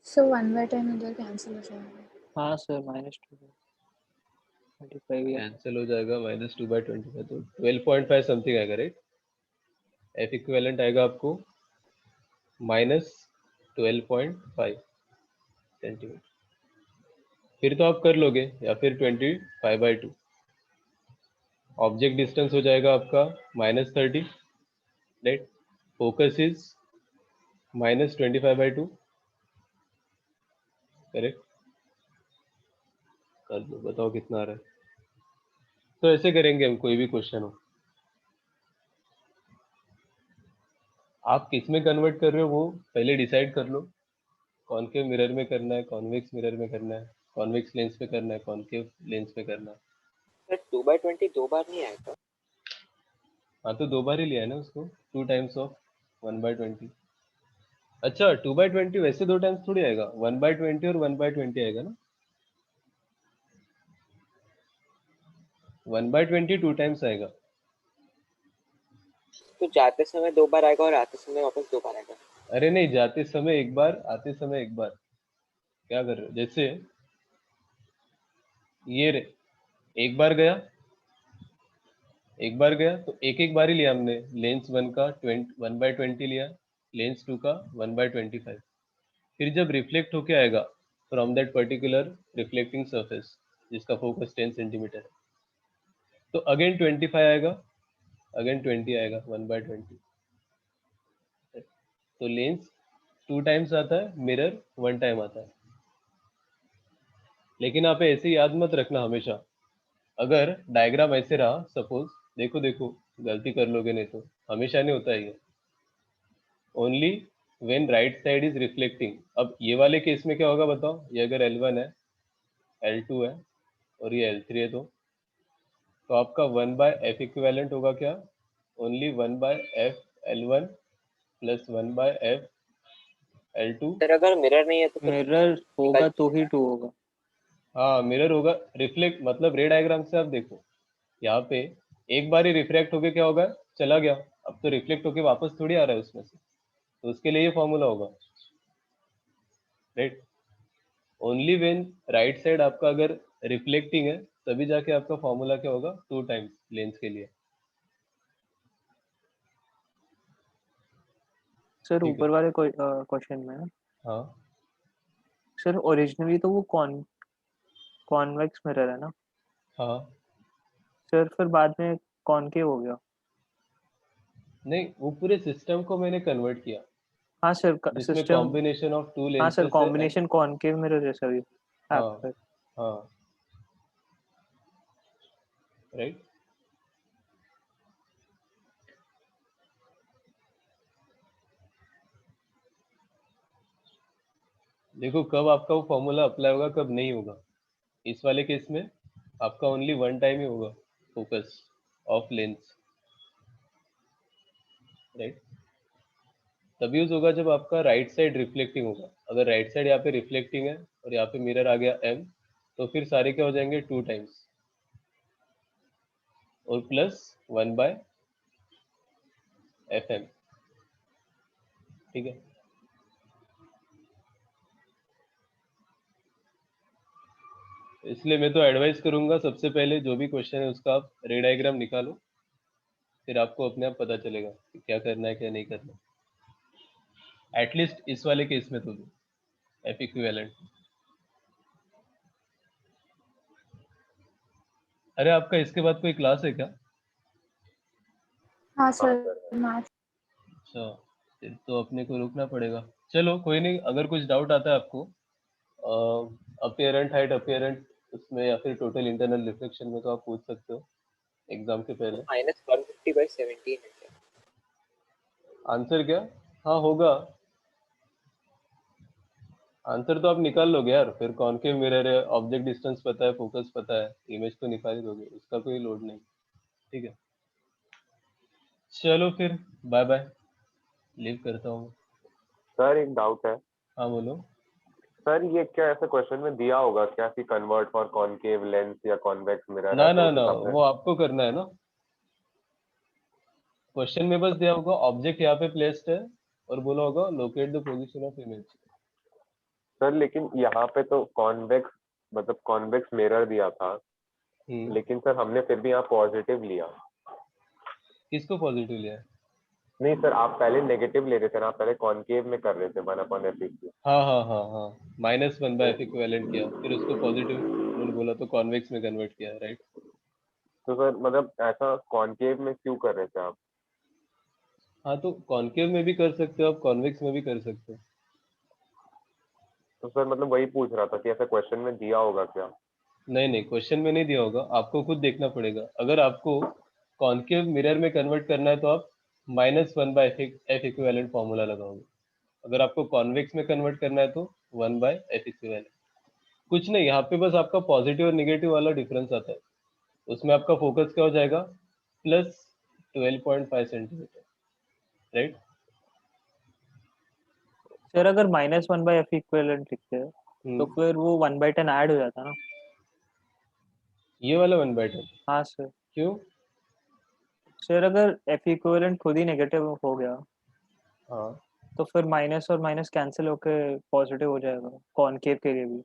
Speaker 4: सो 1/10 उधर कैंसिल हो जाएगा।
Speaker 6: हाँ सर, -2 25 या
Speaker 1: कैंसिल हो जाएगा, -2 बाय 25 तो 12.5 समथिंग आएगा, राइट। एफ इक्विवेलेंट आएगा आपको -12.5 सेंटीमीटर। फिर तो आप कर लोगे, या फिर 25/2। ऑब्जेक्ट डिस्टेंस हो जाएगा आपका -30, राइट। Focus is -25/2, correct. कर दो, बताओ कितना आ रहा है। तो ऐसे करेंगे हम, कोई भी क्वेश्चन हो, आप किस में कन्वर्ट कर रहे हो वो पहले डिसाइड कर लो। कॉनकेव मिरर में करना है, कॉन्वेक्स मिरर में करना है, कॉन्वेक्स लेंस पे करना है, कॉनकेव लेंस पे करना है।
Speaker 3: सर 2/20 2 बार नहीं आएगा?
Speaker 1: हाँ तो 2 बार ही लिया है ना उसको, 2 टाइम्स ऑफ 1/20। अच्छा 2/20 वैसे 2 टाइम्स थोड़ी आएगा, 1/20 और 1/20 आएगा ना। 1/20 2 टाइम्स आएगा।
Speaker 3: तो जाते समय 2 बार आएगा और आते समय वापस 2 बार आएगा।
Speaker 1: अरे नहीं, जाते समय एक बार, आते समय एक बार। क्या कर रहे हो, जैसे ये रे, एक बार गया तो एक एक बार ही लिया हमने। लेंस 1 का 1/20 लिया, लेंस 2 का 1/25। फिर जब रिफ्लेक्ट होके आएगा from that particular reflecting surface जिसका फोकस 10 सेंटीमीटर है, तो अगेन 25 आएगा, अगेन 20 आएगा 1/20। तो लेंस 2 टाइम्स आता है, मिरर 1 टाइम आता है। लेकिन आप ऐसे याद मत रखना हमेशा। अगर डायग्राम ऐसे रहा सपोज, देखो देखो गलती कर लोगे नहीं तो, हमेशा नहीं होता है ये। Only when right side is reflecting. अब ये वाले केस में क्या होगा बताओ, ये अगर L1 है, L2 है और ये L3 है, तो आपका 1/f इक्विवेलेंट होगा क्या, only 1/f L1 plus 1/f L2।
Speaker 3: Sir अगर मिरर नहीं है तो फिर
Speaker 6: मिरर होगा
Speaker 3: निकल
Speaker 6: तो ही
Speaker 3: जाएगा।
Speaker 6: 2 होगा।
Speaker 1: हाँ मिरर होगा, रिफ्लेक्ट मतलब रे डायग्राम से आप देखो, यहाँ पे एक बार ही रिफ्रैक्ट होके क्या होगा, चला गया। अब तो रिफ्लेक्ट होके वापस थोड़ी आ रहा है उसमें से, तो उसके लिए ये फॉर्मूला होगा, right. Only when right side आपका अगर रिफ्लेक्टिंग है तभी जाके आपका फॉर्मूला क्या होगा, 2 टाइम्स लेंस के लिए।
Speaker 6: सर
Speaker 1: ठीक है,
Speaker 6: ऊपर वाले क्वेश्चन में ना,
Speaker 1: हाँ
Speaker 6: सर ओरिजिनली तो वो कॉन्वेक्स मिरर है ना
Speaker 1: हाँ।
Speaker 6: सर, फिर बाद में कॉनकेव हो गया।
Speaker 1: नहीं, वो पूरे सिस्टम को मैंने कन्वर्ट किया,
Speaker 6: हाँ सर,
Speaker 1: जिसमें
Speaker 6: सिस्टम।
Speaker 1: कॉम्बिनेशन ऑफ 2
Speaker 6: हाँ सर,
Speaker 1: लेंसेस है
Speaker 6: कॉम्बिनेशन कॉनकेव मिरर जैसा भी
Speaker 1: हाँ
Speaker 6: आपका।
Speaker 1: हाँ, राइट। देखो कब आपका वो फॉर्मूला अप्लाई होगा, कब नहीं होगा। इस वाले केस में आपका ओनली 1 टाइम ही होगा फोकस ऑफ लेंस, राइट। तभी यूज होगा जब आपका राइट साइड रिफ्लेक्टिंग होगा। अगर राइट साइड यहाँ पे रिफ्लेक्टिंग है और यहाँ पे मिरर आ गया M, तो फिर सारे क्या हो जाएंगे, 2 टाइम्स और प्लस 1/FM, ठीक है। इसलिए मैं तो एडवाइस करूंगा, सबसे पहले जो भी क्वेश्चन है उसका आप रे डायग्राम निकालो, फिर आपको अपने आप पता चलेगा कि क्या करना है क्या नहीं करना, एटलीस्ट इस वाले केस में तो एफ इक्विवेलेंट। अरे आपका इसके बाद कोई क्लास है क्या?
Speaker 4: हाँ
Speaker 2: हाँ
Speaker 4: सर,
Speaker 2: सर।
Speaker 4: मैथ।
Speaker 1: अच्छा, फिर तो अपने को रुकना पड़ेगा। चलो कोई नहीं, अगर कुछ डाउट आता है आपको अपियरेंट हाइट, अपियरेंट उसमें या फिर टोटल इंटरनल रिफ्लेक्शन में, तो आप पूछ सकते हो एग्जाम के
Speaker 3: तो
Speaker 1: पहले।
Speaker 3: -150/17 है क्या?
Speaker 1: आंसर क्या? हाँ होगा, आंसर तो आप निकाल लोगे यार। फिर कॉनकेव मिरर है, ऑब्जेक्ट डिस्टेंस पता है, फोकस पता है, इमेज तो निकाल ही दोगे, उसका कोई लोड नहीं, ठीक है। चलो फिर बाय बाय, लीव करता हूँ।
Speaker 2: सर एक डाउट है।
Speaker 1: हाँ बोलो।
Speaker 2: सर ये क्या ऐसे क्वेश्चन में दिया होगा क्या कि कन्वर्ट फॉर कॉनकेव लेंस या कॉन्वेक्स मिरर है,
Speaker 1: ना
Speaker 2: तो
Speaker 1: ना
Speaker 2: उस
Speaker 1: ना,
Speaker 2: हिसाब से?
Speaker 1: वो आपको करना है ना, क्वेश्चन में बस दिया होगा ऑब्जेक्ट यहाँ पे प्लेस्ड है और बोला होगा locate the position of image.
Speaker 2: Sir लेकिन यहाँ पे तो कॉन्वेक्स मतलब कॉन्वेक्स मिरर दिया था, लेकिन सर हमने फिर भी यहाँ पॉजिटिव लिया।
Speaker 1: किसको पॉजिटिव लिया है?
Speaker 2: नहीं सर, आप पहले नेगेटिव ले रहे थे ना, आप पहले कॉनकेव में कर रहे थे 1/f(q).
Speaker 1: हाँ, -1/f इक्विवेलेंट किया, फिर उसको पॉजिटिव उन्होंने बोला तो कॉन्वेक्स में कन्वर्ट किया, राइट?
Speaker 2: तो सर मतलब ऐसा कॉनकेव में क्यों कर रहे थे आप?
Speaker 1: हाँ, तो कॉनकेव में भी कर सकते हो आप, कॉन्वेक्स में भी कर सकते हो।
Speaker 2: तो सर मतलब वही पूछ रहा था कि ऐसा क्वेश्चन में दिया होगा क्या?
Speaker 1: नहीं, क्वेश्चन में नहीं दिया होगा, आपको खुद देखना पड़ेगा। अगर आपको कॉनकेव मिरर में कन्वर्ट करना है तो आप -1/f इक्विवेलेंट फॉर्मूला लगाओगे। अगर आपको कॉन्वेक्स में कन्वर्ट करना है तो 1/f इक्विवेलेंट। कुछ नहीं, यहाँ पे बस आपका पॉजिटिव और निगेटिव वाला डिफरेंस आता है। उसमें आपका फोकस क्या हो जाएगा, +12.5 सेंटीमीटर, राइट?
Speaker 6: सर अगर -1/f इक्विवेलेंट लिखते हैं तो फिर वो 1/10 ऐड हो जाता ना।
Speaker 1: ये वाला 1/10
Speaker 6: हाँ सर।
Speaker 1: क्यों?
Speaker 6: सर अगर f इक्विवेलेंट खुद ही नेगेटिव हो गया
Speaker 1: हाँ,
Speaker 6: तो फिर माइनस और माइनस कैंसिल होके पॉजिटिव हो जाएगा कॉनकेव के लिए भी।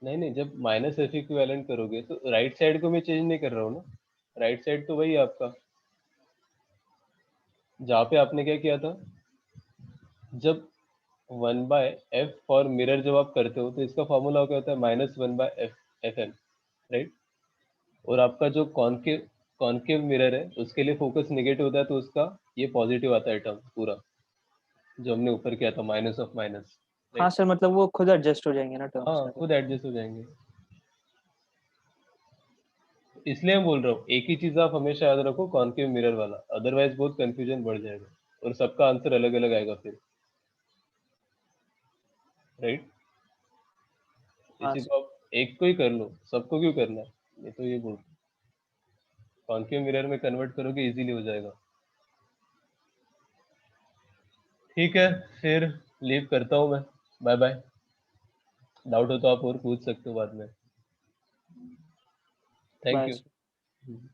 Speaker 1: नहीं, जब -f इक्विवेलेंट करोगे तो राइट साइड को मैं चेंज नहीं कर रहा हूँ ना, राइट साइड तो वही है आपका। जहाँ पे आपने क्या किया था, जब 1/f फॉर मिरर जब आप करते हो तो इसका फॉर्मूला क्या होता है, -1/fm, राइट? और आपका जो कॉनकेव मिरर है उसके लिए फोकस नेगेटिव होता है तो उसका ये पॉजिटिव आता है टर्म पूरा, जो हमने ऊपर किया था माइनस ऑफ माइनस,
Speaker 6: हाँ
Speaker 1: राइट?
Speaker 6: सर, मतलब वो खुद एडजस्ट हो जाएंगे ना टर्म्स
Speaker 1: हाँ,
Speaker 6: सारे।
Speaker 1: खुद एडजस्ट हो जाएंगे। इसलिए मैं बोल रहा हूँ एक ही चीज आप हमेशा याद रखो, कॉनकेव मिरर वाला, अदरवाइज बहुत कंफ्यूजन बढ़ जाएगा और सबका आंसर अलग अलग आएगा फिर, राइट?
Speaker 6: हाँ
Speaker 1: इसी
Speaker 6: सर।
Speaker 1: को आप एक को ही कर लो, सबको क्यों करना है? ये तो ये बोल, कॉनकेव मिरर में कन्वर्ट करोगे इजीली हो जाएगा। ठीक है, फिर लीव करता हूँ मैं, बाय बाय। डाउट हो तो आप और पूछ सकते हो बाद में। Thank
Speaker 6: bye
Speaker 1: you.
Speaker 6: सर।